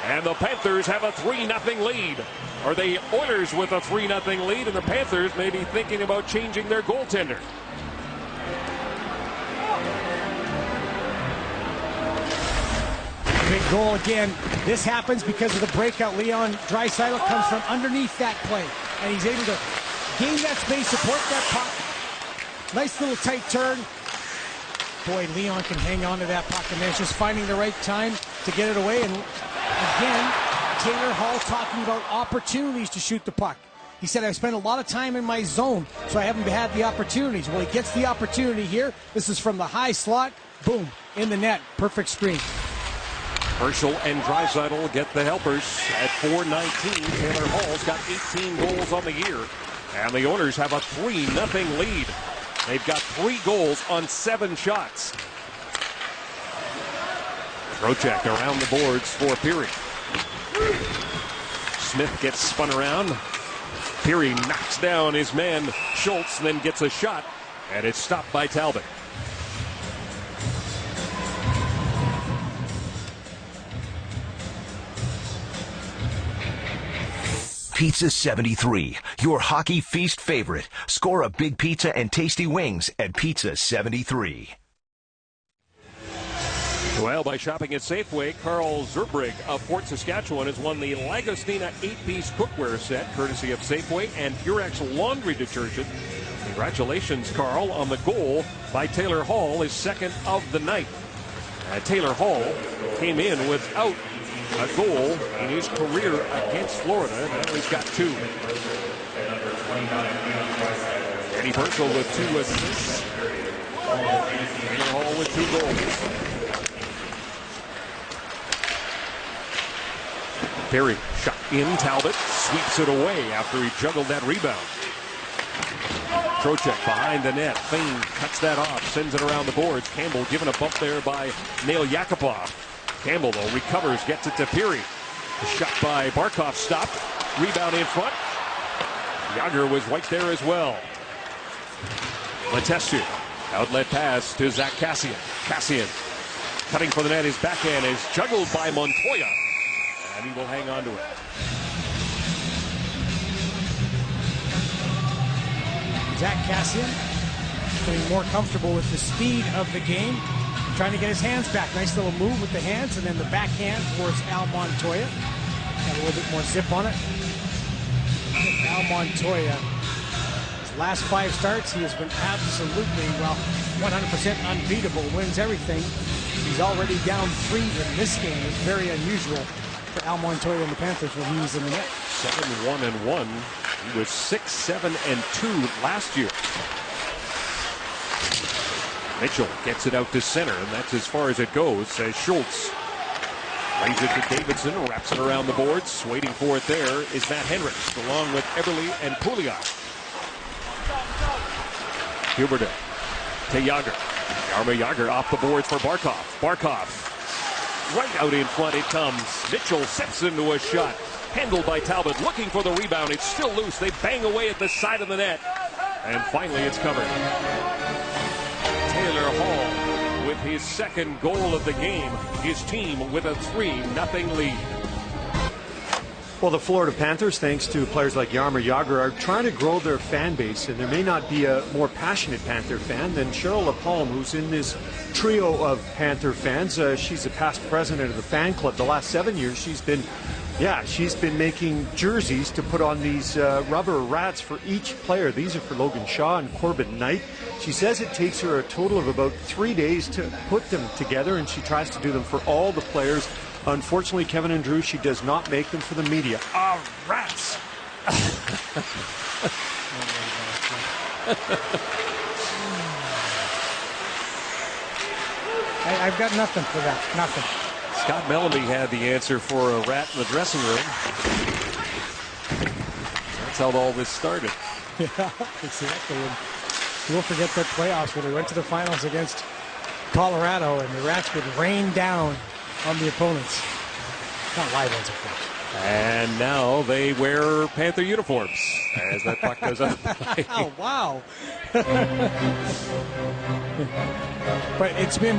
And the Panthers have a 3-0 lead. Are they Oilers with a 3-0 lead, and the Panthers may be thinking about changing their goaltender? Big goal again. This happens because of the breakout. Leon Draisaitl comes from underneath that play, and he's able to gain that space, support that puck. Nice little tight turn. Boy, Leon can hang on to that puck, and then it's just finding the right time to get it away. And again, Taylor Hall talking about opportunities to shoot the puck. He said, I've spent a lot of time in my zone, so I haven't had the opportunities. Well, he gets the opportunity here. This is from the high slot. Boom, in the net. Perfect screen. Herschel and Draisaitl get the helpers at 4:19. Taylor Hall's got 18 goals on the year, and the Oilers have a 3-0 lead. They've got 3 goals on 7 shots. Trocheck around the boards for Peary. Smith gets spun around. Peary knocks down his man Schultz, and then gets a shot, and it's stopped by Talbot. Pizza 73, your hockey feast favorite. Score a big pizza and tasty wings at Pizza 73. Well, by shopping at Safeway, Carl Zurbrigg of Fort Saskatchewan has won the Lagostina 8-piece cookware set, courtesy of Safeway and Purex laundry detergent. Congratulations, Carl, on the goal by Taylor Hall, his second of the night. Taylor Hall came in without a goal in his career against Florida. Now he's got 2. Eddie Purcell with 2 assists. Taylor Hall with 2 goals. Perry shot in. Talbot sweeps it away after he juggled that rebound. Trocheck behind the net. Fane cuts that off, sends it around the boards. Campbell given a bump there by Nail Yakupov. Campbell, though, recovers, gets it to Peary. The shot by Barkov stopped. Rebound in front. Yager was right there as well. Letestu. Outlet pass to Zach Kassian. Kassian cutting for the net. His backhand is juggled by Montoya. And he will hang on to it. Zach Kassian getting more comfortable with the speed of the game. Trying to get his hands back. Nice little move with the hands, and then the backhand towards Al Montoya. Got a little bit more zip on it. Al Montoya, his last 5 starts, he has been absolutely, 100% unbeatable. Wins everything. He's already down 3 in this game. It's very unusual for Al Montoya and the Panthers when he was in the net. 7-1-1. He was 6-7-2 last year. Mitchell gets it out to center, and that's as far as it goes as Schultz lays it to Davidson, wraps it around the boards. Waiting for it there is Matt Hendricks, along with Eberle and Pouliot. Huberdeau to Yager. Jaromir Yager off the boards for Barkov. Barkov right out in front it comes. Mitchell sets into a shot. Handled by Talbot, looking for the rebound. It's still loose. They bang away at the side of the net. And finally it's covered. Taylor Hall with his 2nd goal of the game. His team with a 3-0 lead. Well, the Florida Panthers, thanks to players like Jaromir Jagr, are trying to grow their fan base, and there may not be a more passionate Panther fan than Cheryl LaPalme, who's in this trio of Panther fans. She's the past president of the fan club. The last 7 years, she's been making jerseys to put on these rubber rats for each player. These are for Logan Shaw and Corbin Knight. She says it takes her a total of about 3 days to put them together, and she tries to do them for all the players. Unfortunately, Kevin and Drew, she does not make them for the media. Ah, rats! I've got nothing for that. Nothing. Scott Mellamy had the answer for a rat in the dressing room. That's how all this started. Yeah, exactly. And we'll forget that playoffs when we went to the finals against Colorado and the rats would rain down on the opponents. Not live ones, of course. And now they wear Panther uniforms as that puck goes up. Oh, wow. But it's been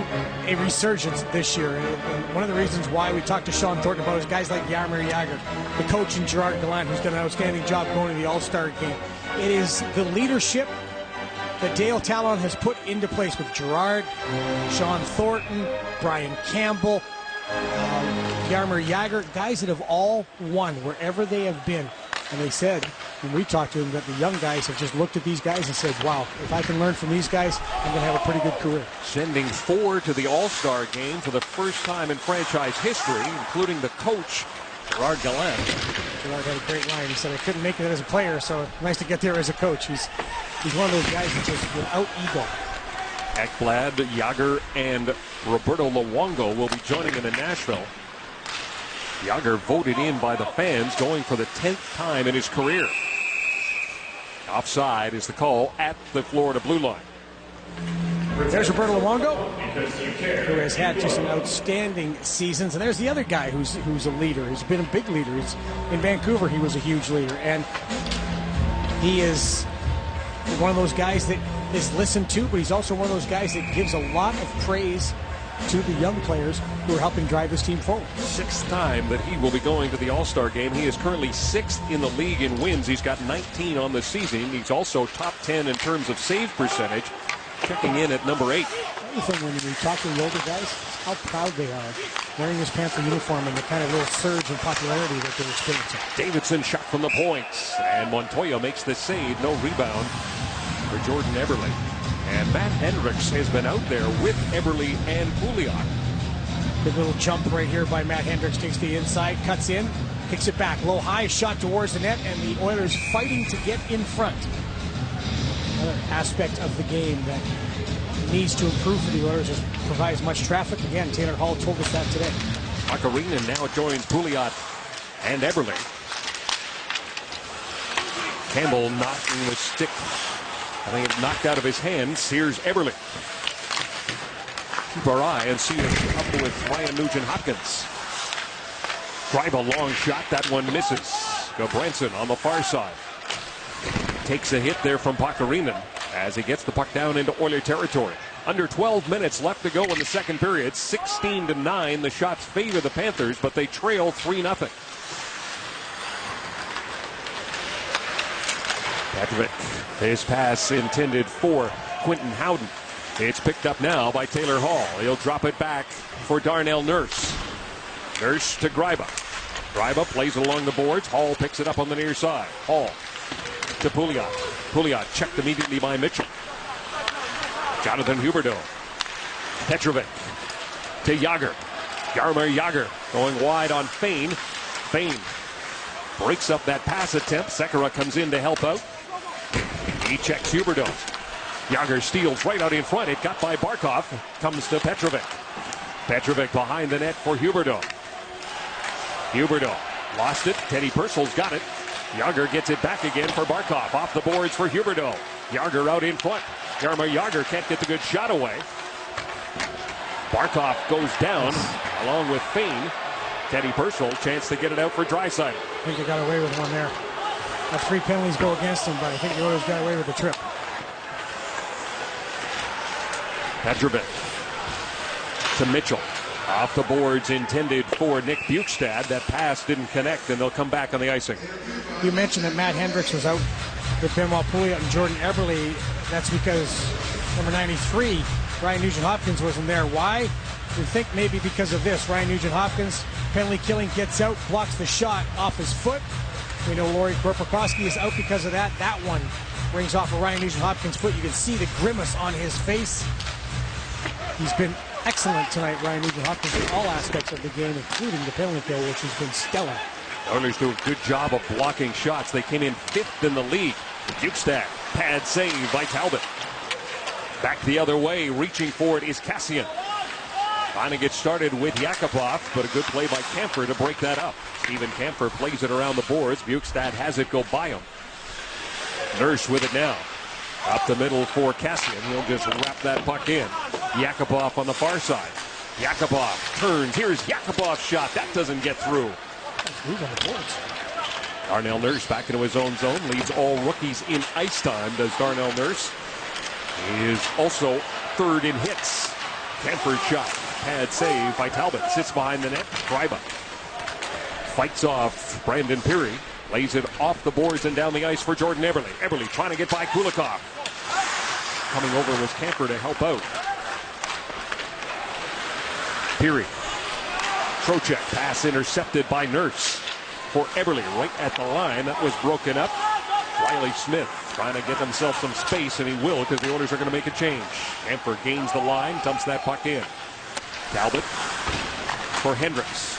a resurgence this year. And one of the reasons why we talked to Sean Thornton about is guys like Jaromir Jagr, the coach, and Gerard Gallant, who's done an outstanding job going to the All-Star game. It is the leadership that Dale Talon has put into place with Gerard, Sean Thornton, Brian Campbell, Jaromir Jagr, guys that have all won wherever they have been. And they said, when we talked to them, that the young guys have just looked at these guys and said, wow, if I can learn from these guys, I'm going to have a pretty good career. Sending 4 to the All-Star game for the first time in franchise history, including the coach, Gerard Gallant. Gerard had a great line. He said, I couldn't make it as a player, so nice to get there as a coach. He's one of those guys that's just without ego. Ekblad, Jagr, and Roberto Luongo will be joining him in Nashville. Jagr voted in by the fans, going for the 10th time in his career. Offside is the call at the Florida blue line. There's Roberto Luongo, who has had just some outstanding seasons. And there's the other guy who's a leader. He's been a big leader. In Vancouver, he was a huge leader. And he is one of those guys that is listened to, but he's also one of those guys that gives a lot of praise to the young players who are helping drive this team forward. 6th time that he will be going to the All-Star game. He is currently 6th in the league in wins. He's got 19 on the season. He's also top 10 in terms of save percentage, checking in at number 8. The thing when you talk to the older guys, how proud they are wearing this Panther uniform and the kind of little surge in popularity that they're experiencing. Davidson shot from the points, and Montoya makes the save. No rebound for Jordan Eberle. And Matt Hendricks has been out there with Eberle and Pouliot. Good little jump right here by Matt Hendricks. Takes the inside, cuts in, kicks it back. Low, high shot towards the net, and the Oilers fighting to get in front. Another aspect of the game that needs to improve for the Oilers is provide as much traffic. Again, Taylor Hall told us that today. Macarena now joins Pouliot and Eberle. Campbell knocking the stick. I think it knocked out of his hands. Here's Eberle. Keep our eye and see what's up with Ryan Nugent-Hopkins. Drive a long shot. That one misses. Gobranson on the far side. Takes a hit there from Pakarinen as he gets the puck down into Oiler territory. Under 12 minutes left to go in the second period. 16-9. The shots favor the Panthers, but they trail 3-0. Petrovic. His pass intended for Quentin Howden. It's picked up now by Taylor Hall. He'll drop it back for Darnell Nurse. Nurse to Greiba. Greiba plays it along the boards. Hall picks it up on the near side. Hall to Pouliot. Pouliot checked immediately by Mitchell. Jonathan Huberdeau. Petrovic to Jágr. Jaromir Jágr going wide on Fane. Fane breaks up that pass attempt. Sekera comes in to help out. He checks Huberdeau. Jágr steals right out in front. It got by Barkov. Comes to Petrovic. Petrovic behind the net for Huberdeau. Huberdeau lost it. Teddy Purcell's got it. Jágr gets it back again for Barkov. Off the boards for Huberdeau. Jágr out in front. Jaromir Jágr can't get the good shot away. Barkov goes down along with Fane. Teddy Purcell chance to get it out for Draisaitl. I think they got away with one there. That 3 penalties go against him, but I think the Oilers got away with the trip. Petrovic to Mitchell. Off the boards intended for Nick Bjugstad. That pass didn't connect, and they'll come back on the icing. You mentioned that Matt Hendricks was out with Benoit Pouliot and Jordan Eberle. That's because number 93, Ryan Nugent-Hopkins, wasn't there. Why? We think maybe because of this. Ryan Nugent-Hopkins, penalty killing, gets out, blocks the shot off his foot. We know Laurie Korpikoski is out because of that. That one rings off of Ryan Nugent-Hopkins' foot. You can see the grimace on his face. He's been excellent tonight, Ryan Nugent-Hopkins, in all aspects of the game, including the penalty kill, which has been stellar. The Oilers do a good job of blocking shots. They came in 5th in the league. Bjugstad, pad save by Talbot. Back the other way, reaching for it is Kassian. Trying to get started with Yakupov, but a good play by Kampfer to break that up. Steven Kampfer plays it around the boards. Bjugstad has it go by him. Nurse with it now. Up the middle for Kassian. He'll just wrap that puck in. Yakupov on the far side. Yakupov turns. Here's Yakupov's shot. That doesn't get through. Move on the boards. Darnell Nurse back into his own zone. Leads all rookies in ice time, does Darnell Nurse. He is also 3rd in hits. Kampfer's shot. Pad save by Talbot. Sits behind the net. Greiba fights off Brandon Peary. Lays it off the boards and down the ice for Jordan Eberle. Eberle trying to get by Kulikov. Coming over was Kampfer to help out. Peary. Trocheck pass intercepted by Nurse for Eberle right at the line. That was broken up. Riley Smith trying to get himself some space, and he will because the Oilers are going to make a change. Kampfer gains the line, dumps that puck in. Talbot for Hendricks.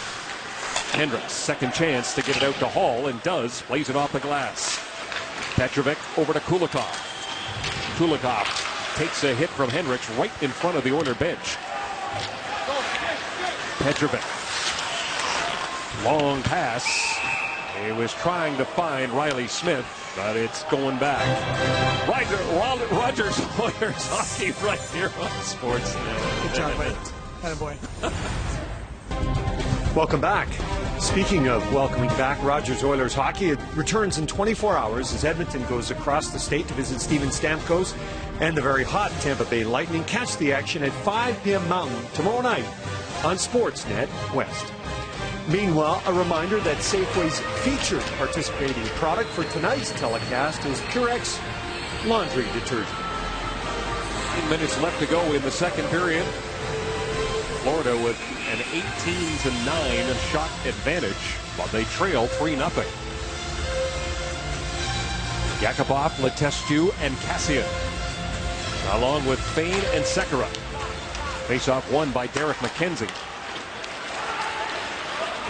Hendricks, second chance to get it out to Hall, and does. Plays it off the glass. Petrovic over to Kulikov. Kulikov takes a hit from Hendricks right in front of the Oiler bench. Petrovic. Long pass. He was trying to find Riley Smith, but it's going back. Rogers Oilers hockey right here on Sportsnet. Good job, buddy. Attaboy. Welcome back. Speaking of welcoming back Rogers Oilers hockey, it returns in 24 hours as Edmonton goes across the state to visit Steven Stamkos and the very hot Tampa Bay Lightning. Catch the action at 5 p.m. Mountain tomorrow night on Sportsnet West. Meanwhile, a reminder that Safeway's featured participating product for tonight's telecast is Purex laundry detergent. 9 minutes left to go in the second period. Florida with an 18-9 shot advantage, but they trail 3-0. Yakupov, Letestu, and Kassian, along with Fane and Sekera. Face-off won by Derek McKenzie.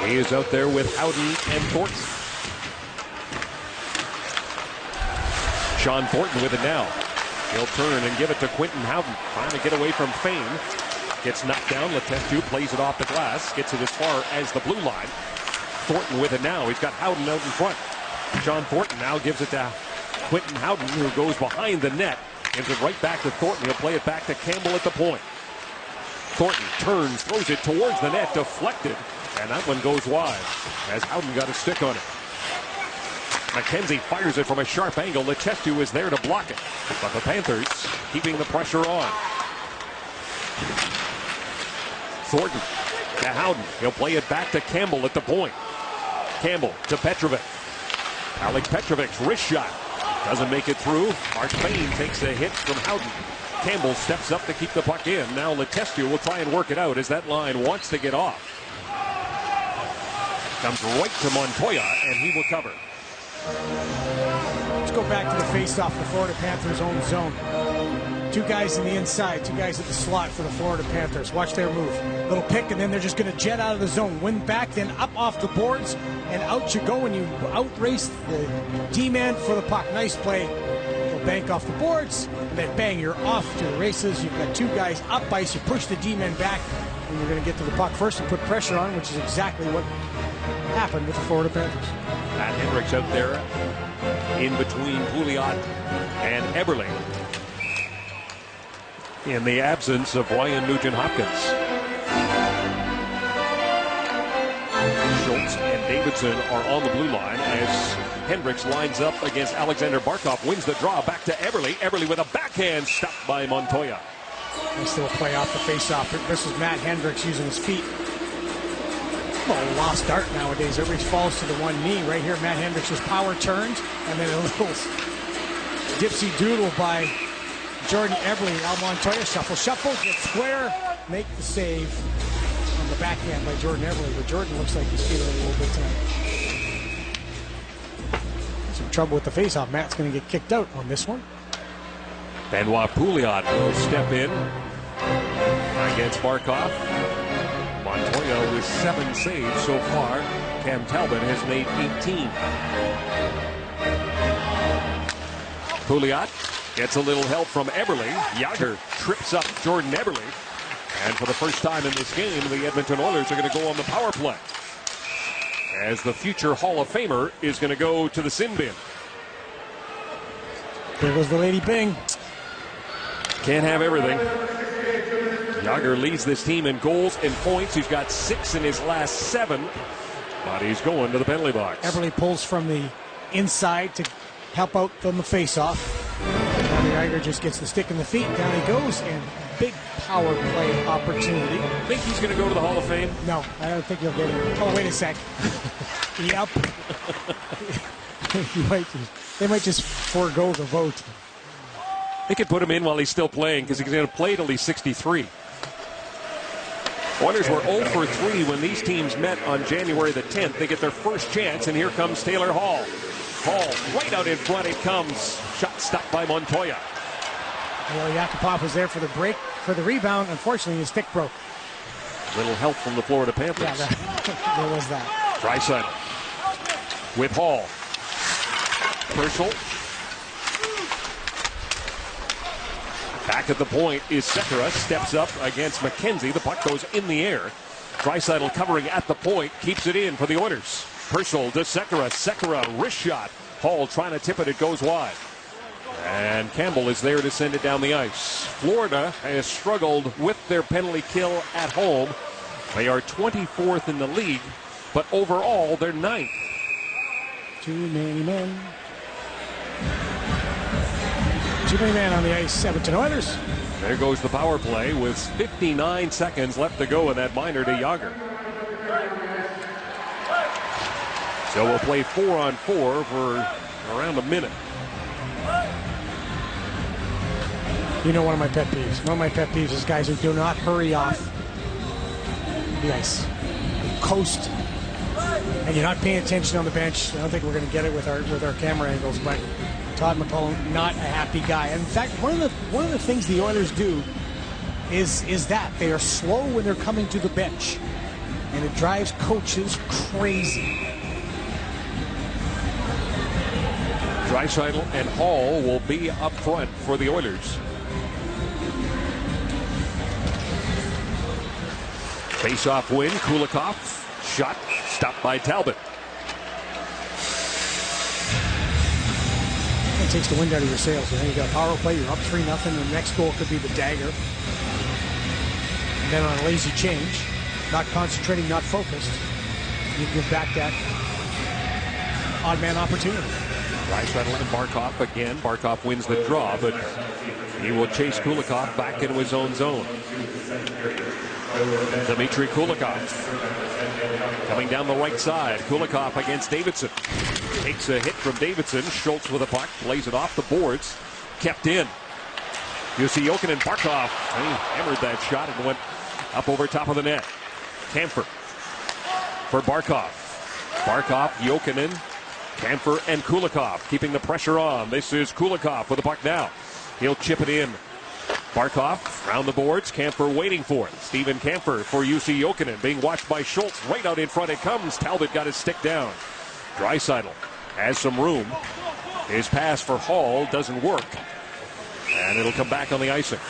He is out there with Howden and Thornton. Sean Thornton with it now. He'll turn and give it to Quentin Howden. Trying to get away from Fane. Gets knocked down. Letestu plays it off the glass. Gets it as far as the blue line. Thornton with it now. He's got Howden out in front. John Thornton now gives it to Quentin Howden, who goes behind the net. Gives it right back to Thornton. He'll play it back to Campbell at the point. Thornton turns, throws it towards the net, deflected. And that one goes wide as Howden got a stick on it. McKenzie fires it from a sharp angle. Letestu is there to block it. But the Panthers keeping the pressure on. Thornton to Howden. He'll play it back to Campbell at the point. Campbell to Petrovic. Alec Petrovic's wrist shot doesn't make it through. Mark Fane takes a hit from Howden. Campbell steps up to keep the puck in. Now Letestu will try and work it out as that line wants to get off. Comes right to Montoya, and he will cover. Let's go back to the face-off, the Florida Panthers' own zone. Two guys in the inside, two guys at the slot for the Florida Panthers. Watch their move. Little pick, and then they're just going to jet out of the zone. Win back, then up off the boards, and out you go, and you outrace the D-man for the puck. Nice play. You'll bank off the boards, and then bang, you're off to the races. You've got two guys up ice. You push the D-man back, and you're going to get to the puck first and put pressure on, which is exactly what happened with the Florida Panthers. Matt Hendricks out there in between Pouliot and Eberle, in the absence of Ryan Nugent-Hopkins. Schultz and Davidson are on the blue line as Hendricks lines up against Alexander Barkov. Wins the draw back to Eberle. Eberle with a backhand stopped by Montoya. Nice little play off the face-off. This is Matt Hendricks using his feet. A lost art nowadays. Everybody falls to the one knee. Right here, Matt Hendricks' power turns, and then a little dipsy doodle by Jordan Eberle. Al Montoya shuffle, get square, make the save on the backhand by Jordan Eberle. But Jordan looks like he's feeling a little bit some trouble with the face-off. Matt's going to get kicked out on this one. Benoit Pouliot will step in against Barkov. Montoya with 7 saves so far. Cam Talbot has made 18. Pouliot gets a little help from Eberle. Yager trips up Jordan Eberle. And for the first time in this game, the Edmonton Oilers are going to go on the power play, as the future Hall of Famer is going to go to the sin bin. There goes the Lady Bing. Can't have everything. Yager leads this team in goals and points. He's got 6 in his last 7, but he's going to the penalty box. Eberle pulls from the inside to help out on the face-off. Yager just gets the stick in the feet. Down he goes, and big power play opportunity. Think he's going to go to the Hall of Fame? No, I don't think he'll get it. Oh, wait a sec. Yep. They might just forego the vote. They could put him in while he's still playing, because he's going to play till he's 63. Oilers were 0 for 3 when these teams met on January the 10th. They get their first chance, and here comes Taylor Hall. Hall right out in front. It comes. Shot stopped by Montoya. Well, Yakupov was there for the break, for the rebound. Unfortunately, his stick broke. Little help from the Florida Panthers. Yeah, there was that. Draisaitl with Hall. Purcell. Back at the point is Sekera. Steps up against McKenzie. The puck goes in the air. Draisaitl covering at the point. Keeps it in for the Oilers. Purcell to Sekera. Sekera wrist shot. Hall trying to tip it. It goes wide. And Campbell is there to send it down the ice. Florida has struggled with their penalty kill at home. They are 24th in the league, but overall they're 9th. Too many men. Too many men on the ice. Edmonton Oilers. There goes the power play with 59 seconds left to go in that minor to Yager. So we'll play 4-on-4 for around a minute. You know one of my pet peeves. One of my pet peeves is guys who do not hurry off the ice. Coast. And you're not paying attention on the bench. I don't think we're going to get it with our camera angles, but Todd McCollum, not a happy guy. And in fact, one of the things the Oilers do is that they are slow when they're coming to the bench, and it drives coaches crazy. Draisaitl and Hall will be up front for the Oilers. Face-off win, Kulikov. Shot stopped by Talbot. It takes the wind out of your sails. And then you got a power play, you're up 3-0. The next goal could be the dagger. And then on a lazy change, not concentrating, not focused, you give back that odd man opportunity. Draisaitl and Barkov again. Barkov wins the draw, but he will chase Kulikov back into his own zone. Dmitry Kulikov coming down the right side. Kulikov against Davidson. Takes a hit from Davidson. Schultz with a puck. Plays it off the boards. Kept in. Jussi Jokinen, Barkov. He hammered that shot and went up over top of the net. Kampfer for Barkov. Barkov, Jokinen, Kampfer, and Kulikov keeping the pressure on. This is Kulikov with the puck now. He'll chip it in. Barkov round the boards. Kampfer waiting for it. Steven Kampfer for Jussi Jokinen. Being watched by Schultz. Right out in front it comes. Talbot got his stick down. Draisaitl has some room. His pass for Hall doesn't work. And it'll come back on the icing.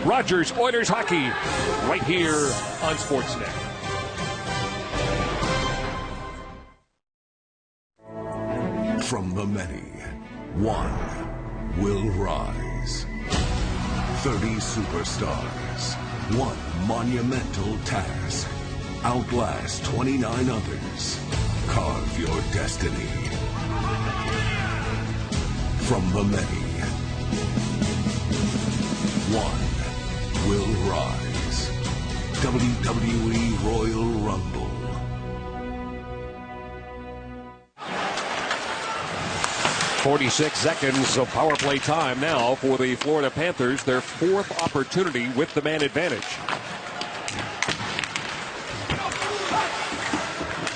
Rogers Oilers hockey right here on Sportsnet. From the many, one will rise. 30 superstars, one monumental task. Outlast 29 others. Carve your destiny. From the many, one will rise. WWE Royal Rumble. 46 seconds of power play time now for the Florida Panthers. Their fourth opportunity with the man advantage.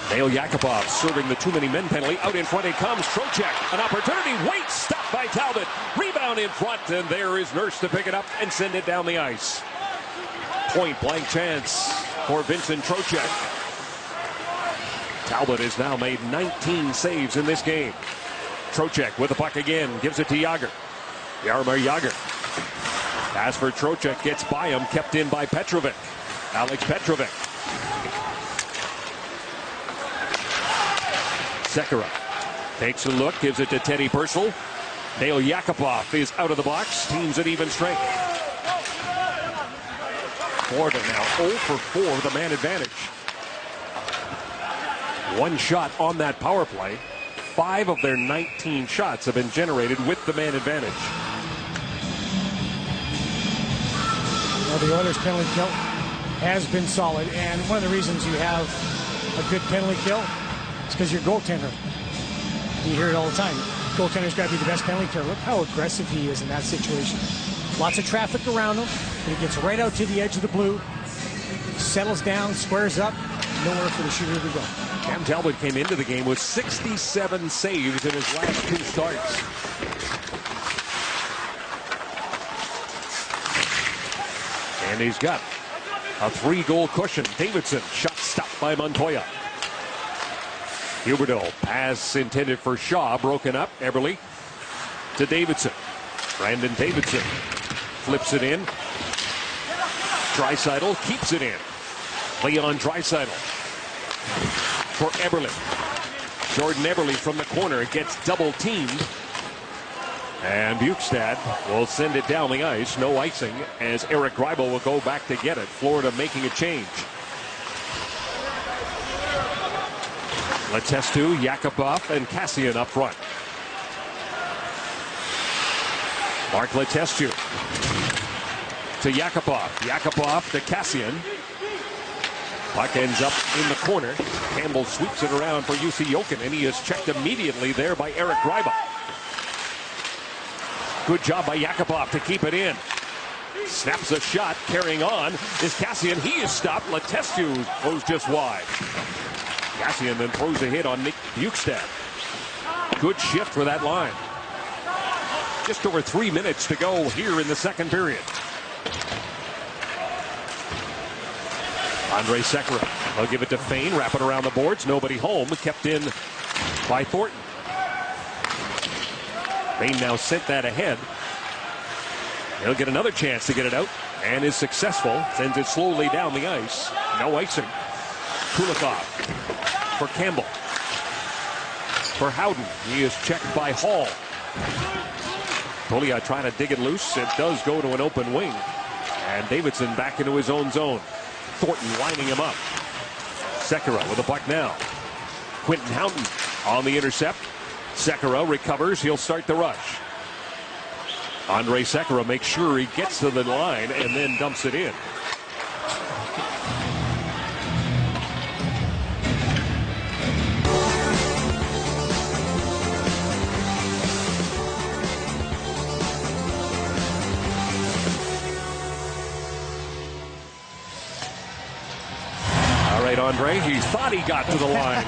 Dale Yakupov serving the too many men penalty. Out in front it comes. Trocheck. An opportunity. Waits. Stopped by Talbot. Rebound in front. And there is Nurse to pick it up and send it down the ice. Point blank chance for Vincent Trocheck. Talbot has now made 19 saves in this game. Trocheck with the puck again. Gives it to Jagr. Jaromir Jagr. Pass for Trocheck. Gets by him. Kept in by Petrovic. Alex Petrovic. Sekera takes a look. Gives it to Teddy Purcell. Dale Yakupov is out of the box. Teams at even strength. Florida now 0 for 4 with a man advantage. One shot on that power play. 5 of their 19 shots have been generated with the man advantage. Well, the Oilers penalty kill has been solid, and one of the reasons you have a good penalty kill is because your goaltender. You hear it all the time. Goaltender's got to be the best penalty killer. Look how aggressive he is in that situation. Lots of traffic around him, and he gets right out to the edge of the blue, settles down, squares up, nowhere for the shooter to go. Cam Talbot came into the game with 67 saves in his last 2 starts. And he's got a 3-goal cushion. Davidson, shot stopped by Montoya. Huberdeau, pass intended for Shaw, broken up. Eberle to Davidson. Brandon Davidson flips it in. Draisaitl keeps it in. Leon Draisaitl for Eberle. Jordan Eberle from the corner gets double teamed. And Bukestad will send it down the ice. No icing as Eric Greibel will go back to get it. Florida making a change. Letestu, Yakupov, and Kassian up front. Mark Letestu to Yakupov. Yakupov to Kassian. Puck ends up in the corner. Campbell sweeps it around for Jussi Jokinen, and he is checked immediately there by Eric Greibel. Good job by Yakupov to keep it in. Snaps a shot, carrying on is Kassian. He is stopped. Letestu goes just wide. Kassian then throws a hit on Nick Bukestad. Good shift for that line. Just over 3 minutes to go here in the second period. Andre Sekera. They'll give it to Fane. Wrap it around the boards. Nobody home. Kept in by Thornton. Bain now sent that ahead. He'll get another chance to get it out and is successful. Sends it slowly down the ice. No icing. Kulikov for Campbell. For Howden. He is checked by Hall. Tolia trying to dig it loose. It does go to an open wing. And Davidson back into his own zone. Thornton lining him up. Sekera with a puck now. Quentin Houghton on the intercept. Sekera recovers. He'll start the rush. Andre Sekera makes sure he gets to the line and then dumps it in. All right, Andre, he thought he got to the line.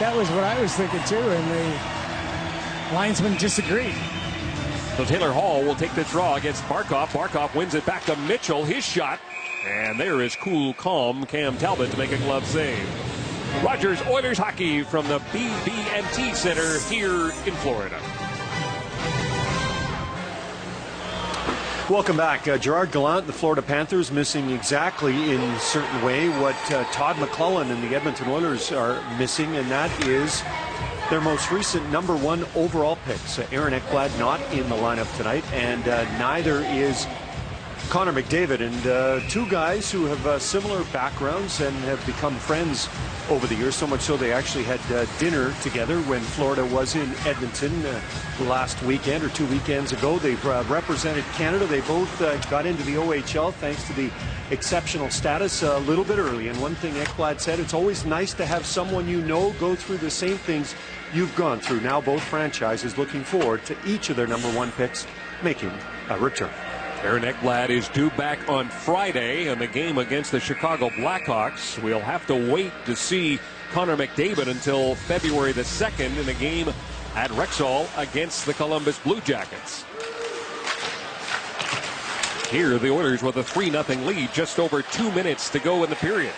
That was what I was thinking too, and the linesman disagreed. So Taylor Hall will take the draw against Barkov. Barkov wins it back to Mitchell. His shot. And there is cool, calm Cam Talbot to make a glove save. Rogers Oilers hockey from the BB&T Center here in Florida. Welcome back. Gerard Gallant, the Florida Panthers, missing exactly in a certain way what Todd McClellan and the Edmonton Oilers are missing, and that is their most recent #1 overall picks. Aaron Ekblad not in the lineup tonight, and neither is Connor McDavid. And two guys who have similar backgrounds and have become friends over the years, so much so they actually had dinner together when Florida was in Edmonton last weekend or 2 weekends ago. They've represented Canada. They both got into the OHL thanks to the exceptional status a little bit early. And one thing Ekblad said, it's always nice to have someone you know go through the same things you've gone through. Now both franchises looking forward to each of their #1 picks making a return. Aaron Ekblad is due back on Friday in the game against the Chicago Blackhawks. We'll have to wait to see Connor McDavid until February the 2nd in a game at Rexall against the Columbus Blue Jackets. Here, the Oilers with a 3-0 lead, just over 2 minutes to go in the period.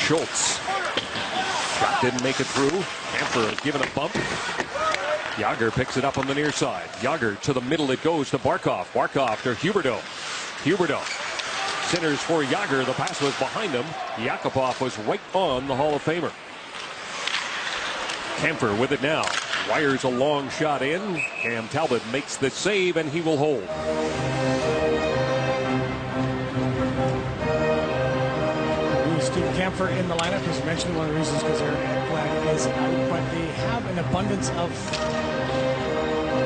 Schultz. Shot didn't make it through. Kampfer given a bump. Yager picks it up on the near side. Yager to the middle it goes to Barkov. Barkov to Huberdeau. Huberdeau centers for Yager. The pass was behind him. Yakupov was right on the Hall of Famer. Kampfer with it now. Wires a long shot in. Cam Talbot makes the save and he will hold. Steve Kampfer in the lineup, as mentioned, one of the reasons because Aaron Ekblad is out, but they have an abundance of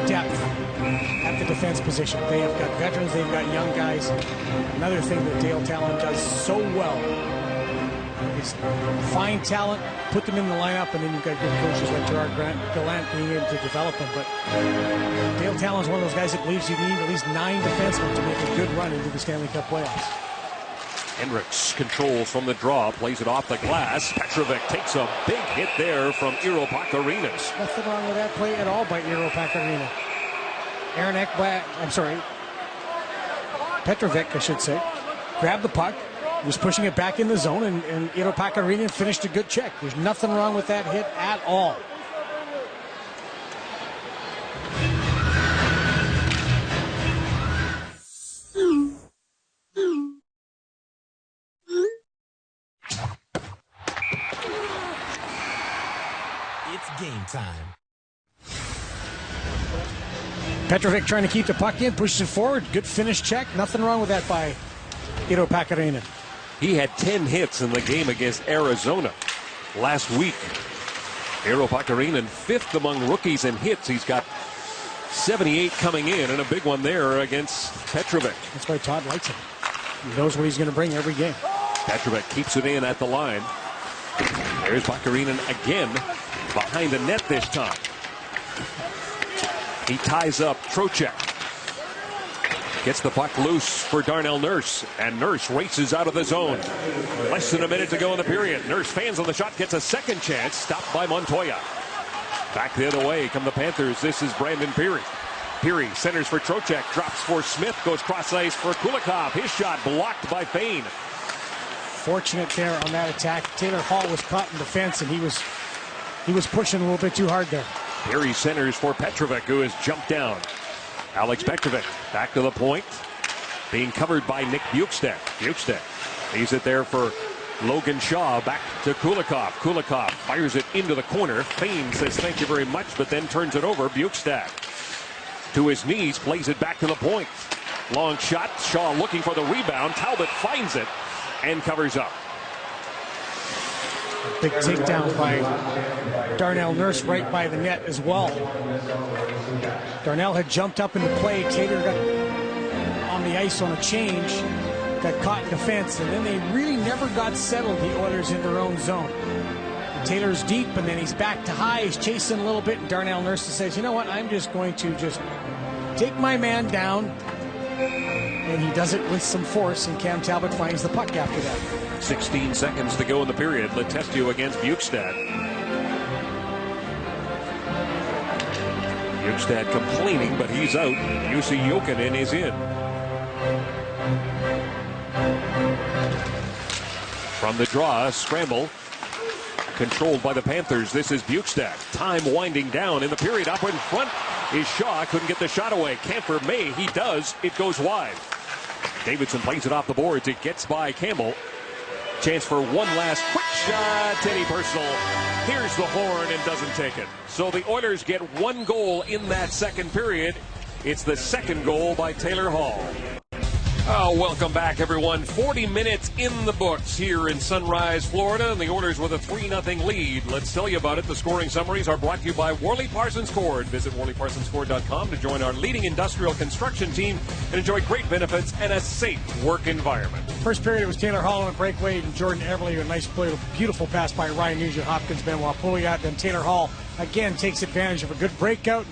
depth at the defense position. They have got veterans, they've got young guys. Another thing that Dale Talon does so well is find talent, put them in the lineup, and then you've got good coaches like Gerard Gallant being able to develop them. But Dale Talon is one of those guys that believes you need at least 9 defensemen to make a good run into the Stanley Cup playoffs. Hendricks controls from the draw, plays it off the glass. Petrovic takes a big hit there from Iro Pakarinas. Nothing wrong with that play at all by Iro Pakarina. Aaron Ekblad, Petrovic, I should say, grabbed the puck, was pushing it back in the zone, and Iro Pakarina finished a good check. There's nothing wrong with that hit at all. Game time. Petrovic trying to keep the puck in, pushes it forward. Good finish check. Nothing wrong with that by Iro Pakarinen. He had 10 hits in the game against Arizona last week. Iro Pakarinen, 5th among rookies in hits. He's got 78 coming in, and a big one there against Petrovic. That's why Todd likes him. He knows what he's going to bring every game. Petrovic keeps it in at the line. There's Pakarinen again. Behind the net this time. He ties up Trocheck. Gets the puck loose for Darnell Nurse. And Nurse races out of the zone. Less than a minute to go in the period. Nurse fans on the shot, gets a second chance. Stopped by Montoya. Back the other way come the Panthers. This is Brandon Peary. Peary centers for Trocheck. Drops for Smith. Goes cross ice for Kulikov. His shot blocked by Fane. Fortunate there on that attack. Taylor Hall was caught in defense, and he was He was pushing a little bit too hard there. Here he centers for Petrovic, who has jumped down. Alex Petrovic back to the point, being covered by Nick Bukestad. Bukestad leaves it there for Logan Shaw. Back to Kulikov. Kulikov fires it into the corner. Fane says thank you very much, but then turns it over. Bukestad to his knees, plays it back to the point. Long shot. Shaw looking for the rebound. Talbot finds it and covers up. Big takedown by Darnell Nurse right by the net as well. Darnell had jumped up into play. Taylor got on the ice on a change, got caught in defense, and then they really never got settled, the Oilers, in their own zone. And Taylor's deep, and then he's back to high. He's chasing a little bit, and Darnell Nurse says, you know what, I'm just going to take my man down. And he does it with some force, and Cam Talbot finds the puck after that. 16 seconds to go in the period. Letestu against Bukestad. Bukestad complaining, but he's out. Jussi Jokinen is in. From the draw, scramble. Controlled by the Panthers. This is Bukestad. Time winding down in the period. Up in front is Shaw. Couldn't get the shot away. Camper may. He does. It goes wide. Davidson plays it off the boards. It gets by Campbell. Chance for one last quick shot. Teddy Purcell hears the horn and doesn't take it. So the Oilers get one goal in that second period. It's the second goal by Taylor Hall. Oh, welcome back, everyone. 40 minutes in the books here in Sunrise, Florida, and the Oilers with a 3-0 lead. Let's tell you about it. The scoring summaries are brought to you by Worley Parsons Ford. Visit WorleyParsonsFord.com to join our leading industrial construction team and enjoy great benefits and a safe work environment. First period, it was Taylor Hall on a breakaway, and Jordan Everly, a nice play, a beautiful pass by Ryan Nugent-Hopkins, Benoit Pouliot. Then Taylor Hall again takes advantage of a good breakout.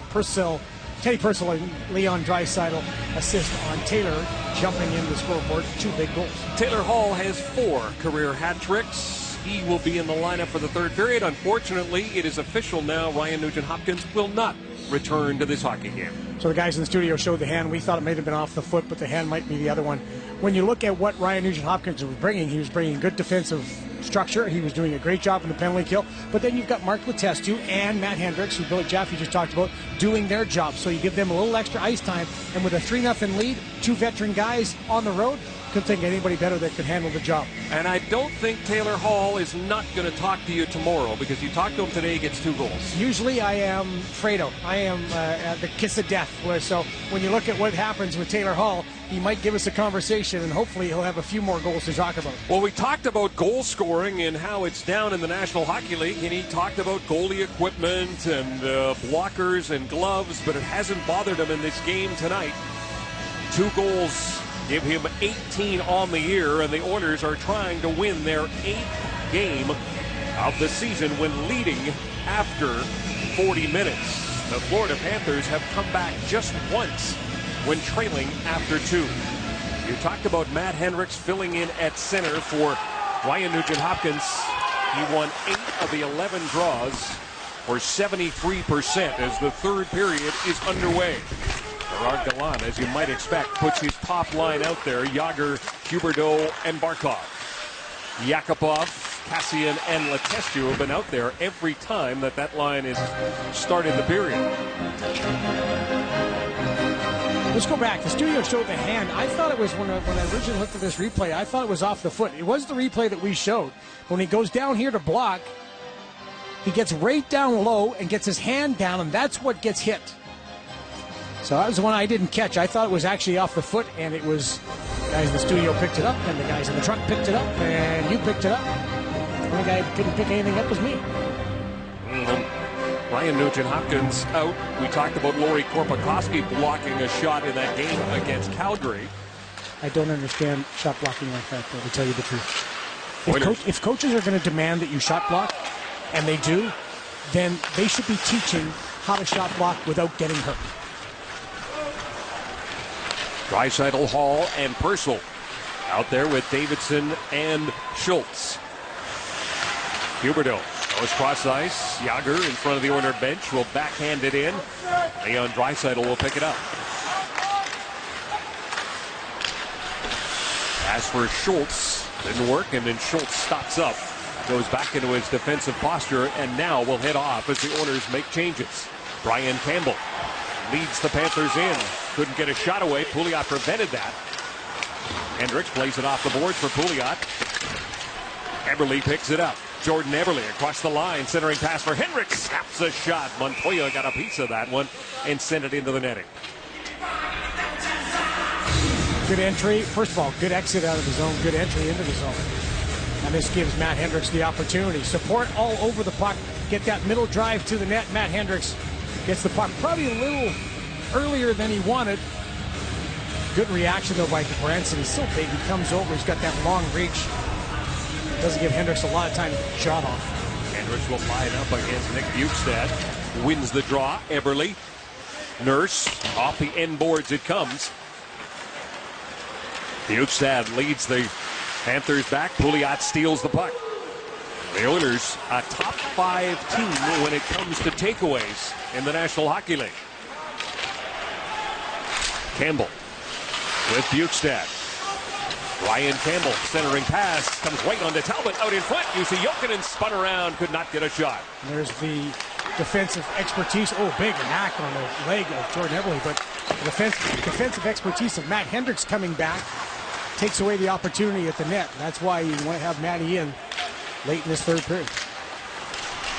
Teddy Purcell and Leon Draisaitl assist on Taylor, jumping in the scoreboard. 2 big goals. Taylor Hall has 4 career hat tricks. He will be in the lineup for the third period. Unfortunately, it is official now. Ryan Nugent-Hopkins will not return to this hockey game. So the guys in the studio showed the hand. We thought it might have been off the foot, but the hand might be the other one. When you look at what Ryan Nugent-Hopkins was bringing, he was bringing good defensive structure. He was doing a great job in the penalty kill. But then you've got Mark Letestu and Matt Hendricks, who Billy Jaffe just talked about, doing their job. So you give them a little extra ice time. And with a 3-0 lead, 2 veteran guys on the road, couldn't think anybody better that could handle the job. And I don't think Taylor Hall is not going to talk to you tomorrow, because you talk to him today, he gets 2 goals. Usually I am Fredo. I am the kiss of death. So when you look at what happens with Taylor Hall, he might give us a conversation, and hopefully he'll have a few more goals to talk about. Well, we talked about goal scoring and how it's down in the National Hockey League, and he talked about goalie equipment and blockers and gloves, but it hasn't bothered him in this game tonight. 2 goals give him 18 on the year, and the Oilers are trying to win their 8th game of the season when leading after 40 minutes. The Florida Panthers have come back just once when trailing after 2. You talked about Matt Hendricks filling in at center for Ryan Nugent-Hopkins. He won 8 of the 11 draws for 73% as the third period is underway. Gerard Gallant, as you might expect, puts his top line out there. Yager, Huberdeau, and Barkov. Yakupov, Kassian, and Letestu have been out there every time that line is started the period. Let's go back. The studio showed the hand. I thought it was, when I originally looked at this replay, I thought it was off the foot. It was the replay that we showed. When he goes down here to block, he gets right down low and gets his hand down, and that's what gets hit. So that was the one I didn't catch. I thought it was actually off the foot, and it was the guys in the studio picked it up, and the guys in the truck picked it up, and you picked it up. The only guy who couldn't pick anything up was me. Ryan Nugent-Hopkins out. We talked about Lori Korpikoski blocking a shot in that game against Calgary. I don't understand shot blocking like that, though, to tell you the truth. If coaches are going to demand that you shot block, and they do, then they should be teaching how to shot block without getting hurt. Draisaitl, Hall, and Purcell out there with Davidson and Schultz. Huberdeau goes cross ice. Yager in front of the Oiler bench will backhand it in. Leon Draisaitl will pick it up. Pass for Schultz. Didn't work, and then Schultz stops up goes back into his defensive posture and now will head off as the Oilers make changes. Brian Campbell leads the Panthers in. Couldn't get a shot away. Pouliot prevented that. Hendricks plays it off the boards for Pouliot. Eberle picks it up. Jordan Eberle across the line. Centering pass for Hendricks. Snaps a shot. Montoya got a piece of that one and sent it into the netting. Good entry. First of all, good exit out of the zone. Good entry into the zone. And this gives Matt Hendricks the opportunity. Support all over the puck. Get that middle drive to the net. Matt Hendricks gets the puck probably a little earlier than he wanted. Good reaction, though, by Branson. He's so big. He comes over. He's got that long reach. Doesn't give Hendricks a lot of time to get shot off. Hendricks will line up against Nick Bukestad. Wins the draw. Eberle. Nurse. Off the end boards it comes. Bukestad leads the Panthers back. Pouliot steals the puck. The Oilers, a top 5 team when it comes to takeaways in the National Hockey League. Campbell with Bukestad. Ryan Campbell centering pass comes right onto Talbot out in front. Jussi Jokinen spun around, could not get a shot. And there's the defensive expertise. Oh, big hack on the leg of Jordan Eberle, but the defensive expertise of Matt Hendricks coming back takes away the opportunity at the net. That's why you want to have Matty in late in this third period.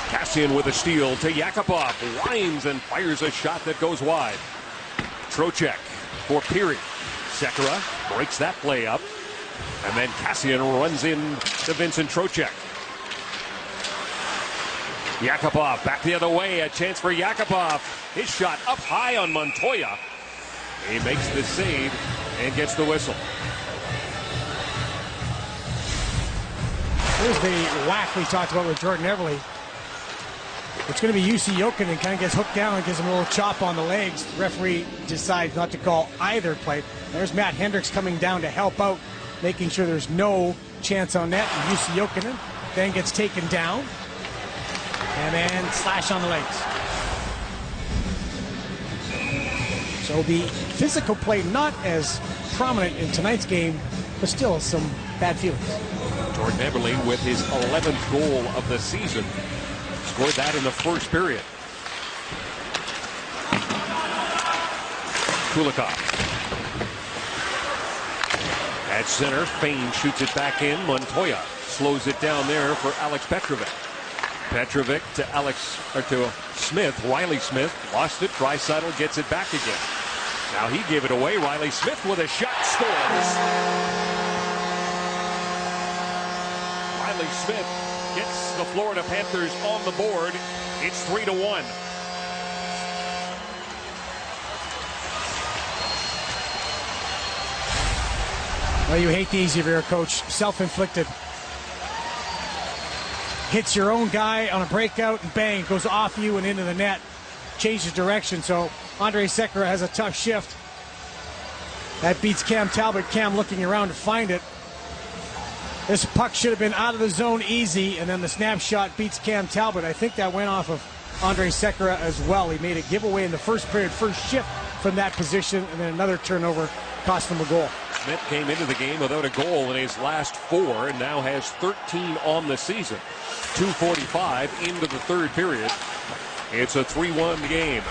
Kassian with a steal to Yakupov. Winds and fires a shot that goes wide. Trocheck for Peary. Sekera breaks that play up. And then Kassian runs in to Vincent Trocheck. Yakupov back the other way. A chance for Yakupov. His shot up high on Montoya. He makes the save and gets the whistle. Here's the whack we talked about with Jordan Eberle. It's going to be Jussi Jokinen, kind of gets hooked down and gives him a little chop on the legs. The referee decides not to call either play. There's Matt Hendricks coming down to help out, making sure there's no chance on net. And Jussi Jokinen then gets taken down and then slash on the legs. So the physical play not as prominent in tonight's game, but still some bad feelings. Jordan Eberle with his 11th goal of the season. Scored that in the first period. Kulikov. At center, Fain shoots it back in. Montoya slows it down there for Alex Petrovic. Petrovic to Smith. Riley Smith lost it. Draisaitl gets it back again. Now he gave it away. Riley Smith with a shot, scores. Riley Smith gets the Florida Panthers on the board. It's 3-1. Well, you hate these if you're a coach. Self-inflicted. Hits your own guy on a breakout and bang, goes off you and into the net. Changes direction, so Andre Sekera has a tough shift. That beats Cam Talbot. Cam looking around to find it. This puck should have been out of the zone easy, and then the snapshot beats Cam Talbot. I think that went off of Andre Sekera as well. He made a giveaway in the first period, first shift from that position, and then another turnover cost him a goal. Smith came into the game without a goal in his last 4 and now has 13 on the season. 2:45 into the third period. It's a 3-1 game.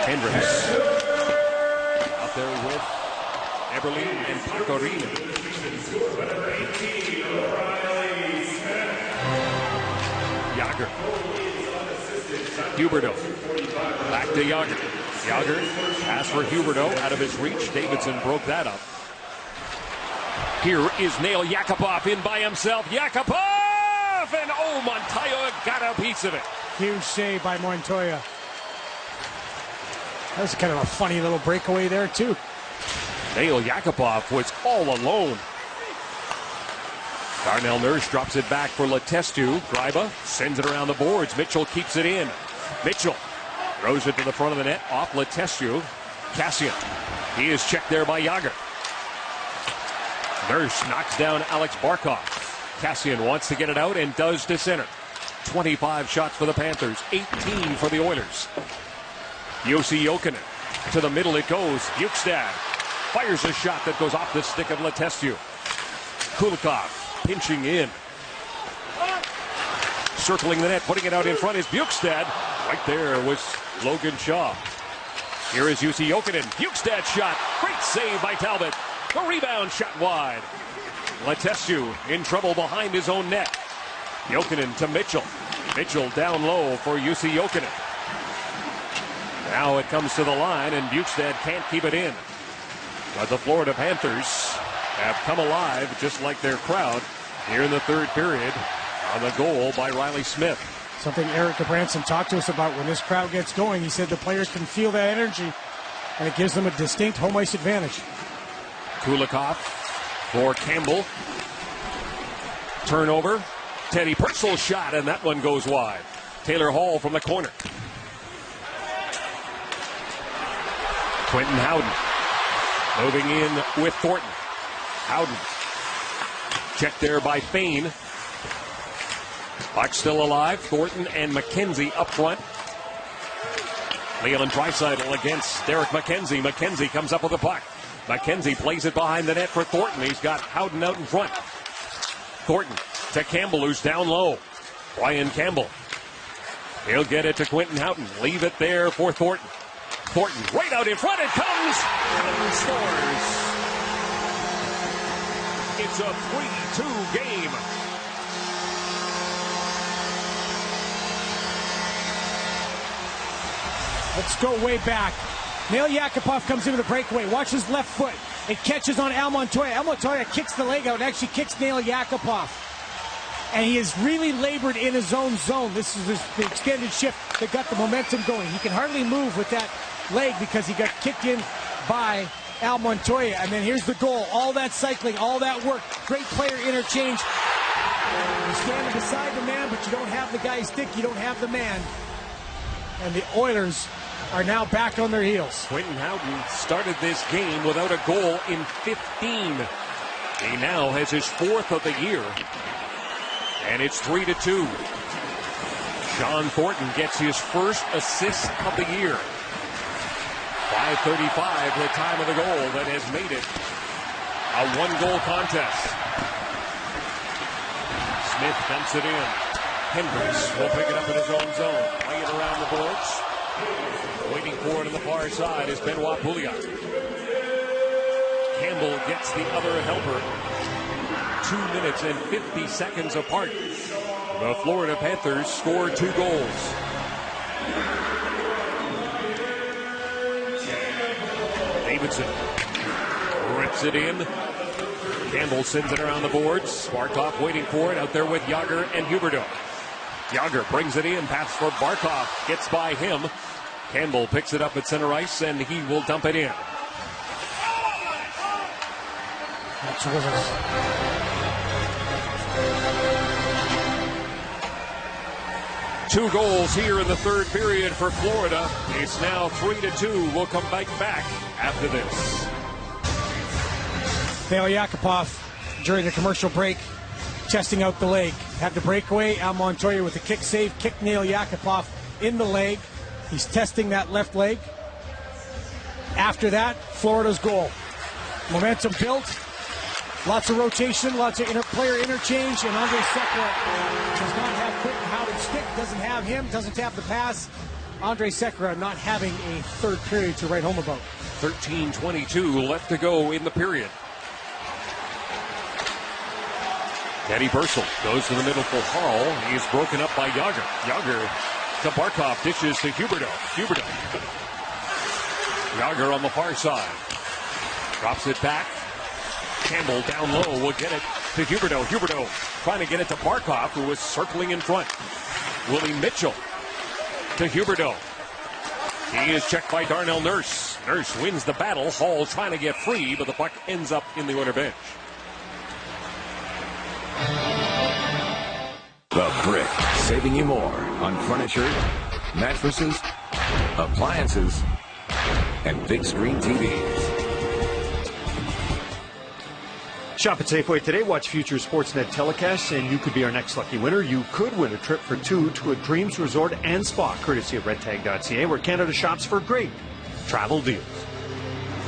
Hendricks out there with Eberle and Pacorino. Yager. Huberdeau. Back to Yager. Yager pass for Huberdeau out of his reach. Davidson broke that up. Here is Nail Yakupov in by himself. Yakupov! And oh, Montoya got a piece of it. Huge save by Montoya. That was kind of a funny little breakaway there, too. Nail Yakupov was all alone. Darnell Nurse drops it back for Letestu. Gryba sends it around the boards. Mitchell keeps it in. Mitchell throws it to the front of the net off Letestu. Kassian. He is checked there by Yager. Nurse knocks down Alex Barkov. Kassian wants to get it out and does to center. 25 shots for the Panthers, 18 for the Oilers. Jussi Jokinen. To the middle it goes. Bukestad fires a shot that goes off the stick of Letestu. Kulikov pinching in. Circling the net, putting it out in front is Bjugstad. Right there was Logan Shaw. Here is Jussi Jokinen. Bjugstad shot. Great save by Talbot. The rebound shot wide. Letestu in trouble behind his own net. Jokinen to Mitchell. Mitchell down low for Jussi Jokinen. Now it comes to the line, and Bjugstad can't keep it in. But the Florida Panthers have come alive, just like their crowd, here in the third period on the goal by Riley Smith. Something Eric Branson talked to us about when this crowd gets going. He said the players can feel that energy, and it gives them a distinct home ice advantage. Kulikov for Campbell. Turnover. Teddy Purcell's shot, and that one goes wide. Taylor Hall from the corner. Quentin Howden moving in with Thornton. Howden checked there by Fane. Puck still alive. Thornton and McKenzie up front. Leland Draisaitl against Derek McKenzie. McKenzie comes up with the puck. McKenzie plays it behind the net for Thornton. He's got Howden out in front. Thornton to Campbell, who's down low. Brian Campbell. He'll get it to Quentin Howden. Leave it there for Thornton. Thornton right out in front. It comes and scores. It's a 3-2 game. Let's go way back. Nail Yakupov comes into the breakaway. Watch his left foot. It catches on Al Montoya. Al Montoya kicks the leg out and actually kicks Nail Yakupov. And he has really labored in his own zone. This is the extended shift that got the momentum going. He can hardly move with that leg because he got kicked in by Al Montoya. And then here's the goal. All that cycling, all that work. Great player interchange. You're standing beside the man, but you don't have the guy's stick. You don't have the man. And the Oilers are now back on their heels. Quentin Howden started this game without a goal in 15. He now has his fourth of the year. And it's 3-2. Sean Thornton gets his first assist of the year. 5:35, the time of the goal that has made it a one-goal contest. Smith dumps it in. Hendricks will pick it up in his own zone. Play it around the boards. Waiting for it on the far side is Benoit Pouliot. Campbell gets the other helper. 2 minutes and 50 seconds apart. The Florida Panthers score 2 goals. Davidson rips it in. Campbell sends it around the boards. Barkov waiting for it out there with Yager and Huberdeau. Yager brings it in. Pass for Barkov. Gets by him. Campbell picks it up at center ice, and he will dump it in. That's Rivers. 2 goals here in the third period for Florida. It's now 3-2. We'll come back after this. Nail Yakupov during the commercial break testing out the leg. Had the breakaway. Al Montoya with a kick save. Kicked Nail Yakupov in the leg. He's testing that left leg. After that, Florida's goal. Momentum built. Lots of rotation, lots of player interchange, and Andre Sekera does not have Quentin Howden's stick, doesn't have him, doesn't have the pass. Andre Sekera not having a third period to write home about. 13:22 left to go in the period. Teddy Purcell goes to the middle for Hall. He is broken up by Yager. Yager to Barkov, dishes to Huberdeau. Huberdeau. Yager on the far side. Drops it back. Campbell down low will get it to Huberdeau. Huberdeau trying to get it to Barkov, who was circling in front. Willie Mitchell to Huberdeau. He is checked by Darnell Nurse. Nurse wins the battle. Hall trying to get free, but the puck ends up in the Oiler bench. The Brick, saving you more on furniture, mattresses, appliances, and big screen TVs. Shop at Safeway today. Watch future Sportsnet telecasts, and you could be our next lucky winner. You could win a trip for 2 to a Dreams Resort and Spa, courtesy of redtag.ca, where Canada shops for great travel deals.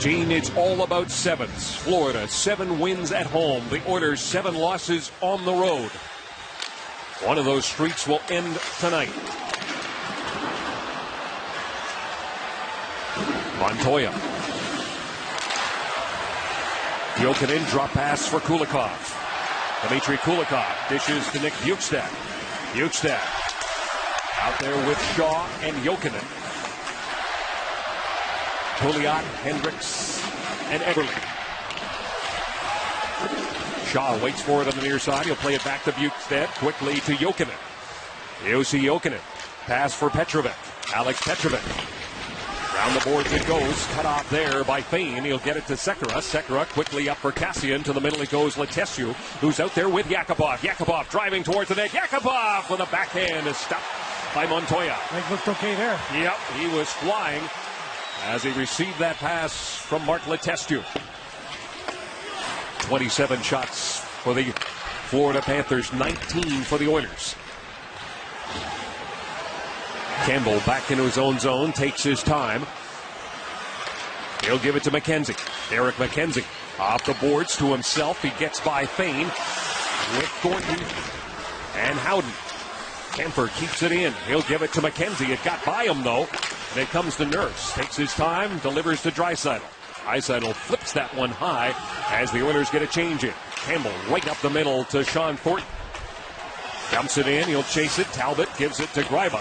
Gene, it's all about sevens. Florida, 7 wins at home. The Oilers, 7 losses on the road. One of those streaks will end tonight. Montoya. Jokinen, drop pass for Kulikov. Dmitry Kulikov dishes to Nick Bjugstad. Bjugstad out there with Shaw and Jokinen. Pouliot, Hendricks, and Eberle. Shaw waits for it on the near side. He'll play it back to Bjugstad. Quickly to Jokinen. Jussi Jokinen. Pass for Petrovic. Alex Petrovic. Down the boards it goes. Cut off there by Fane. He'll get it to Sekera. Sekera quickly up for Kassian. To the middle it goes Letestu, who's out there with Yakupov. Yakupov driving towards the net. Yakupov with a backhand is stopped by Montoya. Leg looked okay there. Yep, he was flying as he received that pass from Mark Letestu. 27 shots for the Florida Panthers, 19 for the Oilers. Campbell back into his own zone, takes his time. He'll give it to McKenzie. Derek McKenzie off the boards to himself. He gets by Fane with Thornton and Howden. Kemper keeps it in. He'll give it to McKenzie. It got by him, though. And it comes to Nurse. Takes his time, delivers to Draisaitl. Draisaitl flips that one high as the Oilers get a change in. Campbell right up the middle to Sean Thornton. Dumps it in. He'll chase it. Talbot gives it to Greiba.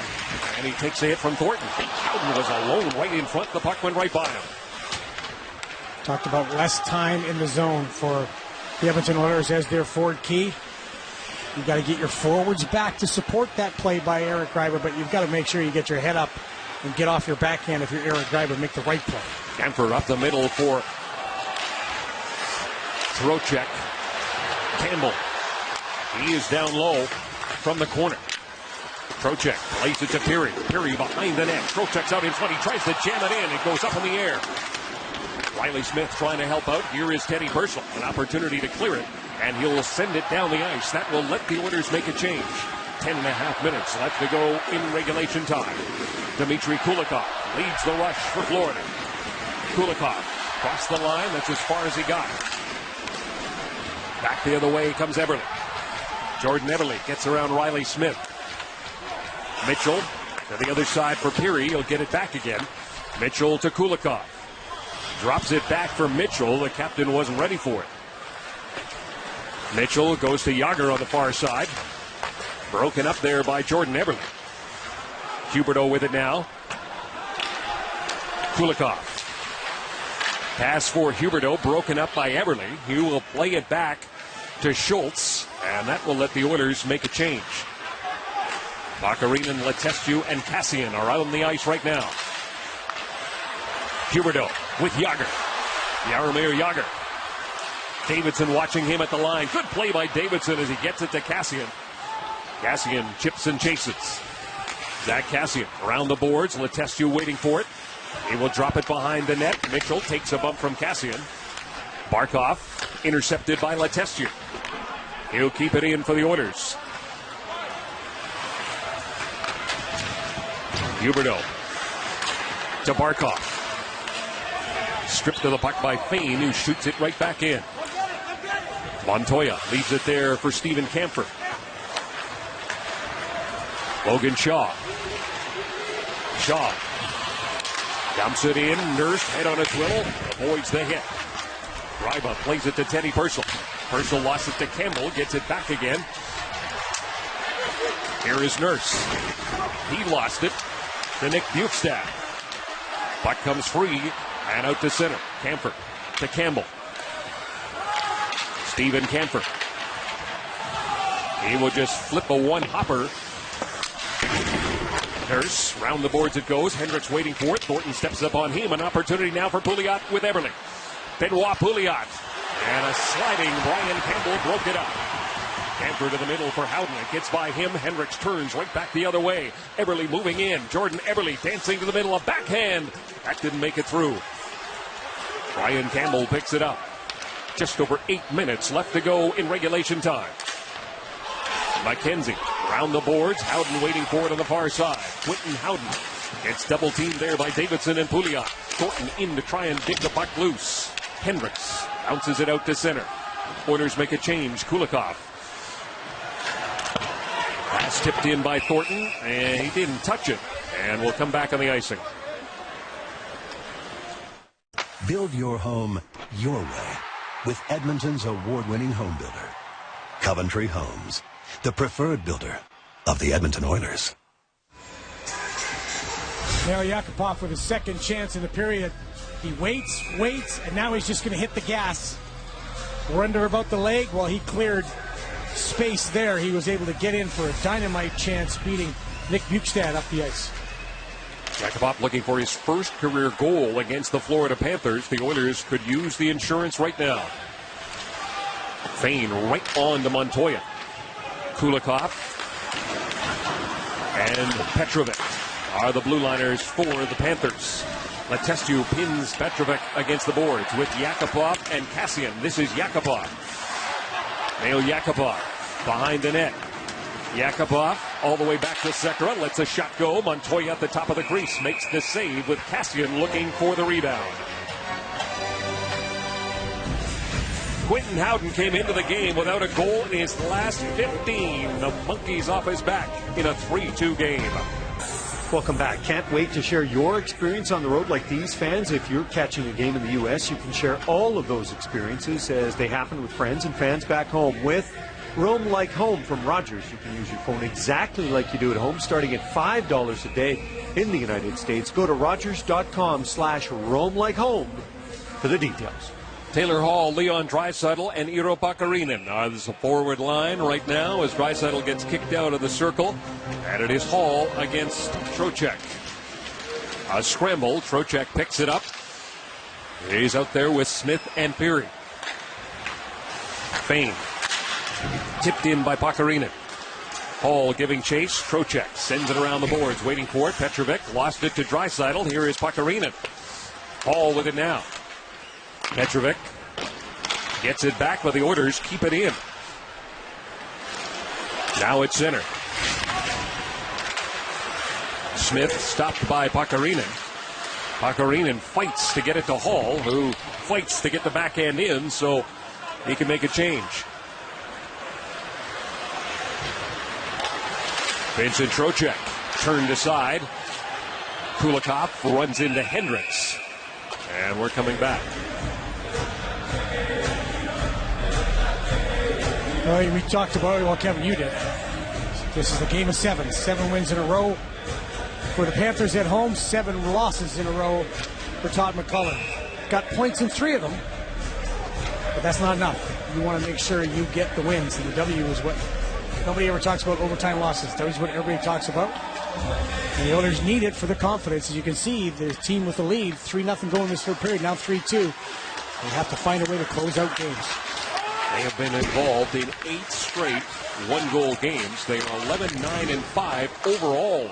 And he takes a hit from Thornton. Howden was alone right in front. The puck went right by him. Talked about less time in the zone for the Edmonton Oilers as their forward key. You've got to get your forwards back to support that play by Eric Greiba, but you've got to make sure you get your head up and get off your backhand if you're Eric Greiba, make the right play. Camper up the middle for Trocheck. Campbell. He is down low from the corner. Trocheck plays it to Peary. Peary behind the net. Trocheck's out in front. He tries to jam it in. It goes up in the air. Riley Smith trying to help out. Here is Teddy Purcell. An opportunity to clear it, and he'll send it down the ice. That will let the Oilers make a change. 10.5 minutes left to go in regulation time. Dmitry Kulikov leads the rush for Florida. Kulikov across the line. That's as far as he got. Back the other way comes Eberle. Jordan Eberle gets around Riley Smith. Mitchell to the other side for Peary. He'll get it back again. Mitchell to Kulikov. Drops it back for Mitchell. The captain wasn't ready for it. Mitchell goes to Yager on the far side. Broken up there by Jordan Eberle. Huberdeau with it now. Kulikov. Pass for Huberdeau, broken up by Eberle. He will play it back to Schultz, and that will let the Oilers make a change. Baccarine and Letestu and Kassian are out on the ice right now. Huberdeau with Yager. Jaromir Yager. Davidson watching him at the line. Good play by Davidson as he gets it to Kassian. Kassian chips and chases. Zach Kassian around the boards. Letestu waiting for it. He will drop it behind the net. Mitchell takes a bump from Kassian. Barkov intercepted by Letestu. He'll keep it in for the Oilers. Huberdeau to Barkov. Stripped of the puck by Fane, who shoots it right back in. Montoya leaves it there for Steven Kampfer. Logan Shaw. Shaw dumps it in. Nurse head on a twiddle. Avoids the hit. Greiba plays it to Teddy Purcell. Purcell lost it to Campbell. Gets it back again. Here is Nurse. He lost it to Nick Bjugstad. Puck comes free and out to center. Kampfer to Campbell. Steven Kampfer. He will just flip a one-hopper. Nurse, round the boards it goes. Hendricks waiting for it. Thornton steps up on him. An opportunity now for Pouliot with Eberle. Benoit Pouliot. And a sliding Brian Campbell broke it up. Kampfer to the middle for Howden. It gets by him. Hendricks turns right back the other way. Eberle moving in. Jordan Eberle dancing to the middle. A backhand. That didn't make it through. Brian Campbell picks it up. Just over 8 minutes left to go in regulation time. McKenzie around the boards. Howden waiting for it on the far side. Quentin Howden It's double teamed there by Davidson and Pouliot. Thornton in to try and dig the puck loose. Hendricks bounces it out to center. Oilers make a change. Kulikov. Pass tipped in by Thornton, and he didn't touch it. And will come back on the icing. Build your home your way with Edmonton's award-winning home builder, Coventry Homes, the preferred builder of the Edmonton Oilers. Now Yakupov with his second chance in the period. He waits, and now he's just going to hit the gas. We're under about the leg. While he cleared space there, he was able to get in for a dynamite chance, beating Nick Bukestad up the ice. Yakupov looking for his first career goal against the Florida Panthers. The Oilers could use the insurance right now. Fane right on to Montoya. Kulikov and Petrovic are the blue liners for the Panthers. Letestu pins Petrovic against the boards with Yakupov and Cassian. This is Yakupov. Nail Yakupov behind the net. Yakupov all the way back to Sekera. Lets a shot go. Montoya at the top of the crease makes the save with Cassian looking for the rebound. Quentin Howden came into the game without a goal in his last 15. The Monkeys off his back in a 3-2 game. Welcome back. Can't wait to share your experience on the road like these fans. If you're catching a game in the U.S., you can share all of those experiences as they happen with friends and fans back home with Roam Like Home from Rogers. You can use your phone exactly like you do at home, starting at $5 a day in the United States. Go to rogers.com/roam like home for the details. Taylor Hall, Leon Draisaitl, and Iro Pakarinen are the forward line right now as Draisaitl gets kicked out of the circle. And it is Hall against Trocheck. A scramble. Trocheck picks it up. He's out there with Smith and Peary. Fane. Tipped in by Pakarinen. Hall giving chase. Trocheck sends it around the boards, waiting for it. Petrovic lost it to Draisaitl. Here is Pakarinen. Hall with it now. Petrovic gets it back, but the Oilers keep it in. Now it's center. Smith stopped by Pakarinen. Pakarinen fights to get it to Hall, who fights to get the backhand in so he can make a change. Vincent Trocheck turned aside. Kulikov runs into Hendricks. And we're coming back. Well, we talked about it. Well, Kevin, you did. This is the game of 7. 7 wins in a row for the Panthers at home. 7 losses in a row for Todd McCullough. Got points in 3 of them, but that's not enough. You want to make sure you get the wins, and the W is what nobody ever talks about. Overtime losses. That is what everybody talks about. And the Oilers need it for the confidence. As you can see, the team with the lead, 3-0 going this third period, now 3-2. They have to find a way to close out games. They have been involved in 8 straight one-goal games. They are 11-9-5 overall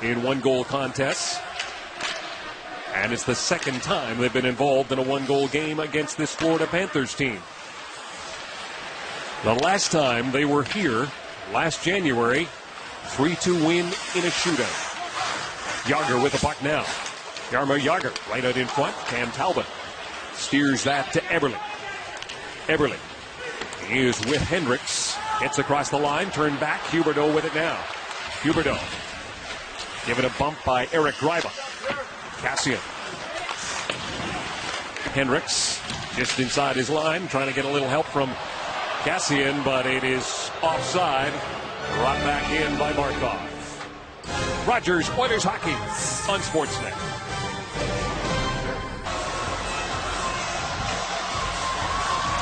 in one-goal contests. And it's the second time they've been involved in a one-goal game against this Florida Panthers team. The last time they were here, last January, 3-2 win in a shootout. Yager with the puck now. Jaromir Jagr right out in front. Cam Talbot steers that to Eberle. Eberle is with Hendricks. Gets across the line, turned back. Huberdeau with it now. Huberdeau given a bump by Eric Greiba. Cassian. Hendricks just inside his line, trying to get a little help from Cassian, but it is offside. Brought back in by Markov. Rogers, Oilers Hockey on Sportsnet.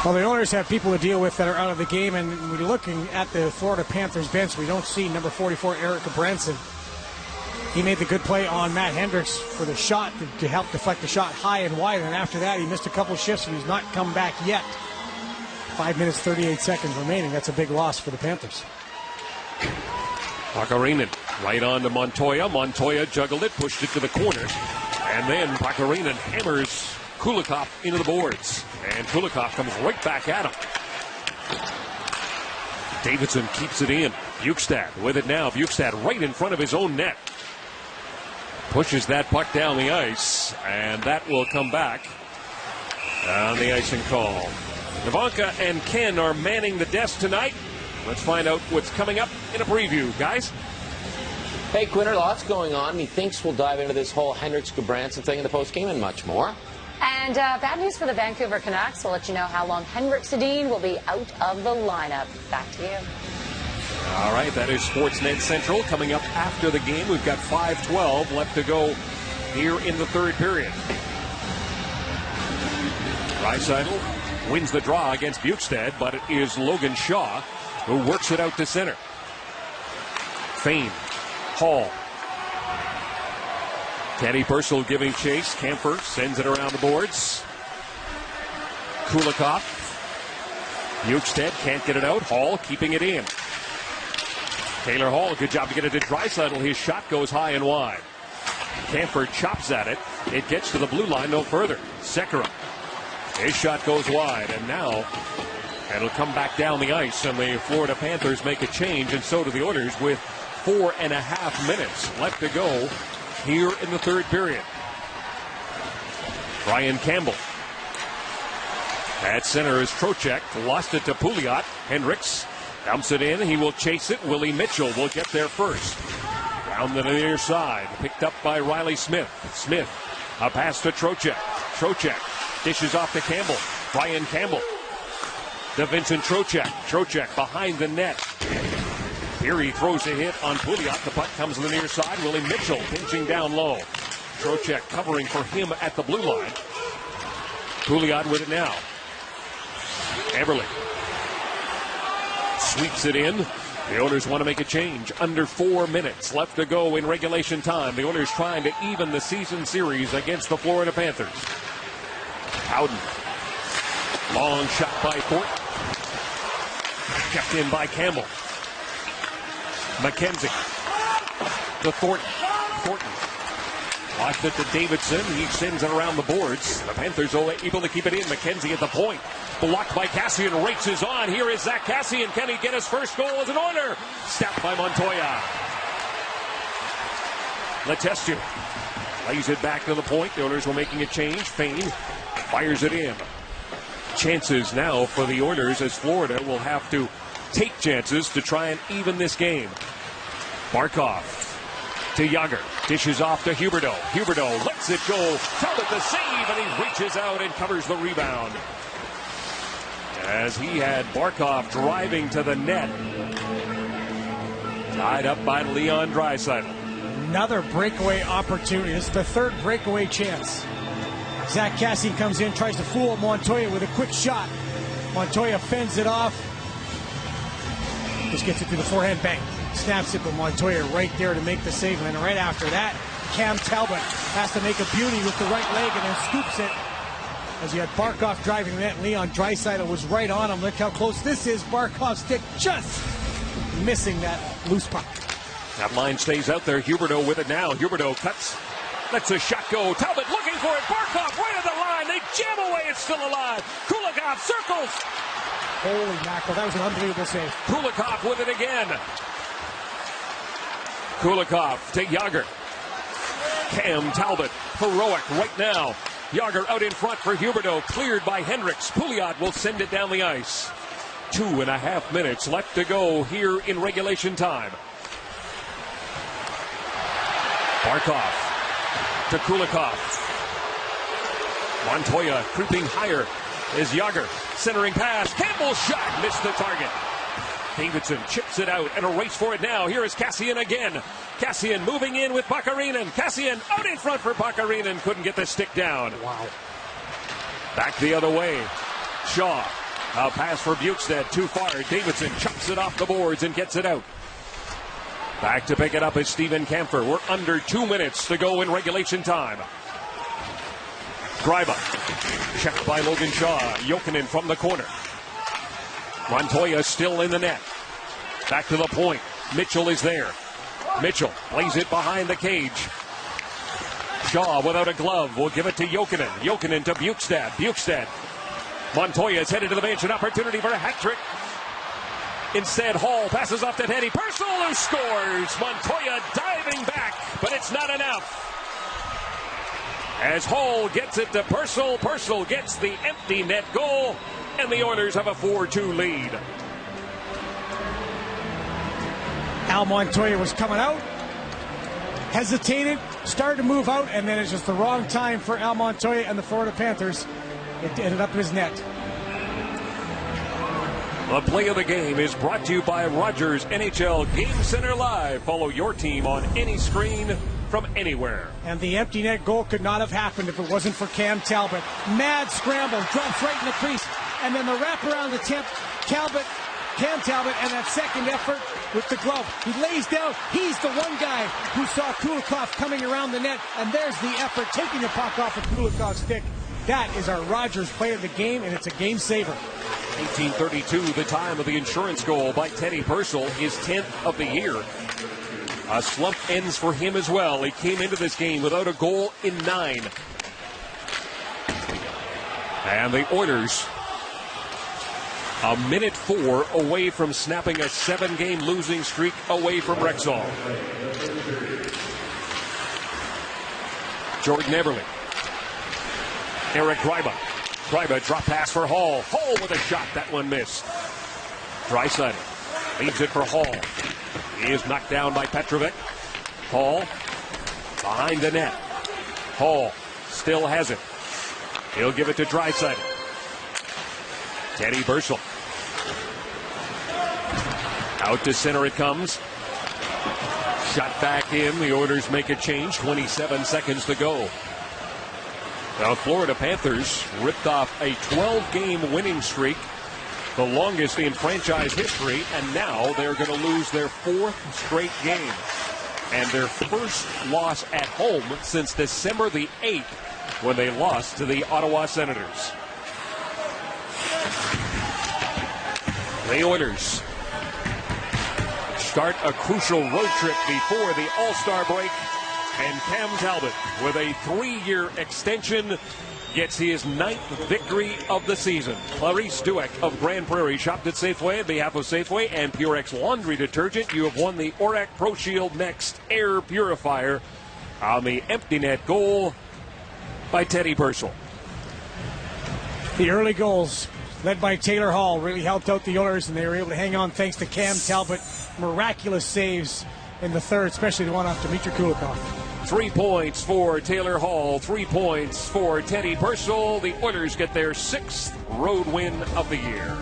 Well, the Oilers have people to deal with that are out of the game, and we're looking at the Florida Panthers bench. We don't see number 44, Eric Branson. He made the good play on Matt Hendricks for the shot to help deflect the shot high and wide, and after that he missed a couple shifts and he's not come back yet. 5 minutes, 38 seconds remaining. That's a big loss for the Panthers. Pakarinen right on to Montoya. Montoya juggled it, pushed it to the corner. And then Pakarinen hammers Kulikov into the boards. And Kulikov comes right back at him. Davidson keeps it in. Bukestad with it now. Bukestad right in front of his own net. Pushes that puck down the ice, and that will come back on the icing call. Ivanka and Ken are manning the desk tonight. Let's find out what's coming up in a preview, guys. Hey, Quinter, lots going on. Methinks we'll dive into this whole Henriks-Gudbranson thing in the postgame and much more. And bad news for the Vancouver Canucks. We'll let you know how long Henrik Sedin will be out of the lineup. Back to you. All right, that is Sportsnet Central. Coming up after the game, we've got 5:12 left to go here in the third period. Draisaitl wins the draw against Bukestad, but it is Logan Shaw who works it out to center. Fane, Hall. Teddy Purcell giving chase. Camper sends it around the boards. Kulikov. Bukestad can't get it out. Hall keeping it in. Taylor Hall, good job to get it to Draisaitl. His shot goes high and wide. Camper chops at it. It gets to the blue line no further. Sekera. His shot goes wide, and now it'll come back down the ice, and the Florida Panthers make a change, and so do the Oilers with 4.5 minutes left to go here in the third period. Brian Campbell. At center is Trocheck. Lost it to Pouliot. Henriks dumps it in. He will chase it. Willie Mitchell will get there first. Down the near side. Picked up by Riley Smith. Smith. A pass to Trocheck. Trocheck dishes off to Campbell. Brian Campbell. To Vincent Trocheck. Trocheck behind the net. Here he throws a hit on Pouliot. The puck comes to the near side. Willie Mitchell pinching down low. Trocheck covering for him at the blue line. Pouliot with it now. Everly sweeps it in. The Oilers want to make a change. Under 4 minutes left to go in regulation time. The Oilers trying to even the season series against the Florida Panthers. Howden. Long shot by Thornton. Kept in by Campbell. McKenzie. To Thornton. Thornton. Lost it to Davidson. He sends it around the boards. The Panthers are able to keep it in. McKenzie at the point. Blocked by Cassian. Races on. Here is Zach Cassian. Can he get his first goal as an Oiler? Stopped by Montoya. Letestu lays it back to the point. The Oilers were making a change. Fane fires it in. Chances now for the Oilers as Florida will have to take chances to try and even this game. Barkov to Yager. Dishes off to Huberdeau. Huberdeau lets it go. Talbot the save, and he reaches out and covers the rebound. As he had Barkov driving to the net. Tied up by Leon Draisaitl. Another breakaway opportunity. This is the third breakaway chance. Zach Cassian comes in, tries to fool Montoya with a quick shot. Montoya fends it off. Just gets it to the forehand bank. Snaps it, but Montoya right there to make the save. And then right after that, Cam Talbot has to make a beauty with the right leg and then scoops it. As he had Barkov driving the net, Leon Draisaitl was right on him. Look how close this is. Barkov's stick just missing that loose puck. That line stays out there. Huberdeau with it now. Huberdeau cuts. Lets a shot go. Talbot looking for it. Barkov right at the line. They jam away. It's still alive. Kulikov circles. Holy mackerel. That was an unbelievable save. Kulikov with it again. Kulikov to Yager. Cam Talbot, heroic right now. Yager out in front for Huberdeau, cleared by Henriks. Pouliot will send it down the ice. 2.5 minutes left to go here in regulation time. Barkov to Kulikov. Montoya creeping higher is Yager. Centering pass. Campbell's shot missed the target. Davidson chips it out and a race for it now. Here is Cassian again. Cassian moving in with Pakarinen. Cassian out in front for Pakarinen. Couldn't get the stick down. Wow. Back the other way. Shaw. A pass for Bukestad. Too far. Davidson chops it off the boards and gets it out. Back to pick it up is Steven Kampfer. We're under 2 minutes to go in regulation time. Greiba. Checked by Logan Shaw. Jokinen from the corner. Montoya still in the net. Back to the point. Mitchell is there. Mitchell plays it behind the cage. Shaw without a glove will give it to Jokinen. Jokinen to Bukestad. Bukestad. Montoya is headed to the bench. An opportunity for a hat trick. Instead, Hall passes off to Teddy Purcell, who scores. Montoya diving back, but it's not enough. as Hall gets it to Purcell. Purcell gets the empty net goal, and the Oilers have a 4-2 lead. Al Montoya was coming out, hesitated, started to move out, and then it's just the wrong time for Al Montoya and the Florida Panthers. It ended up in his net. The play of the game is brought to you by Rogers NHL Game Center Live. Follow your team on any screen from anywhere. And the empty net goal could not have happened if it wasn't for Cam Talbot. Mad scramble, drops right in the crease, and then the wraparound attempt. Cam Talbot, and that second effort with the glove. He lays down. He's the one guy who saw Kulikov coming around the net, and there's the effort, taking the puck off of Kulikov's stick. That is our Rogers play of the game, and it's a game saver. 1832, the time of the insurance goal by Teddy Purcell, his 10th of the year. A slump ends for him as well. He came into this game without a goal in 9. And the Oilers, a minute 4 away from snapping a 7-game losing streak away from Rexall. Jordan Eberle. Eric Greiba. Greiba drop pass for Hall. Hall with a shot. That one missed. Draisaitl leaves it for Hall. He is knocked down by Petrovic. Hall behind the net. Hall still has it. He'll give it to Draisaitl. Teddy Purcell. Out to center it comes. Shot back in. The Oilers make a change. 27 seconds to go. Now, Florida Panthers ripped off a 12-game winning streak, the longest in franchise history, and now they're going to lose their 4th straight game. And their first loss at home since December the 8th, when they lost to the Ottawa Senators. The Oilers start a crucial road trip before the All-Star break. And Cam Talbot, with a 3-year extension, gets his 9th victory of the season. Clarice Dueck of Grand Prairie shopped at Safeway. On behalf of Safeway and Purex Laundry Detergent, you have won the Orac Pro Shield Next Air Purifier on the empty net goal by Teddy Purcell. The early goals, led by Taylor Hall, really helped out the Oilers, and they were able to hang on thanks to Cam Talbot. Miraculous saves in the third, especially the one off Dmitry Kulikov. 3 points for Taylor Hall, 3 points for Teddy Purcell. The Oilers get their 6th road win of the year.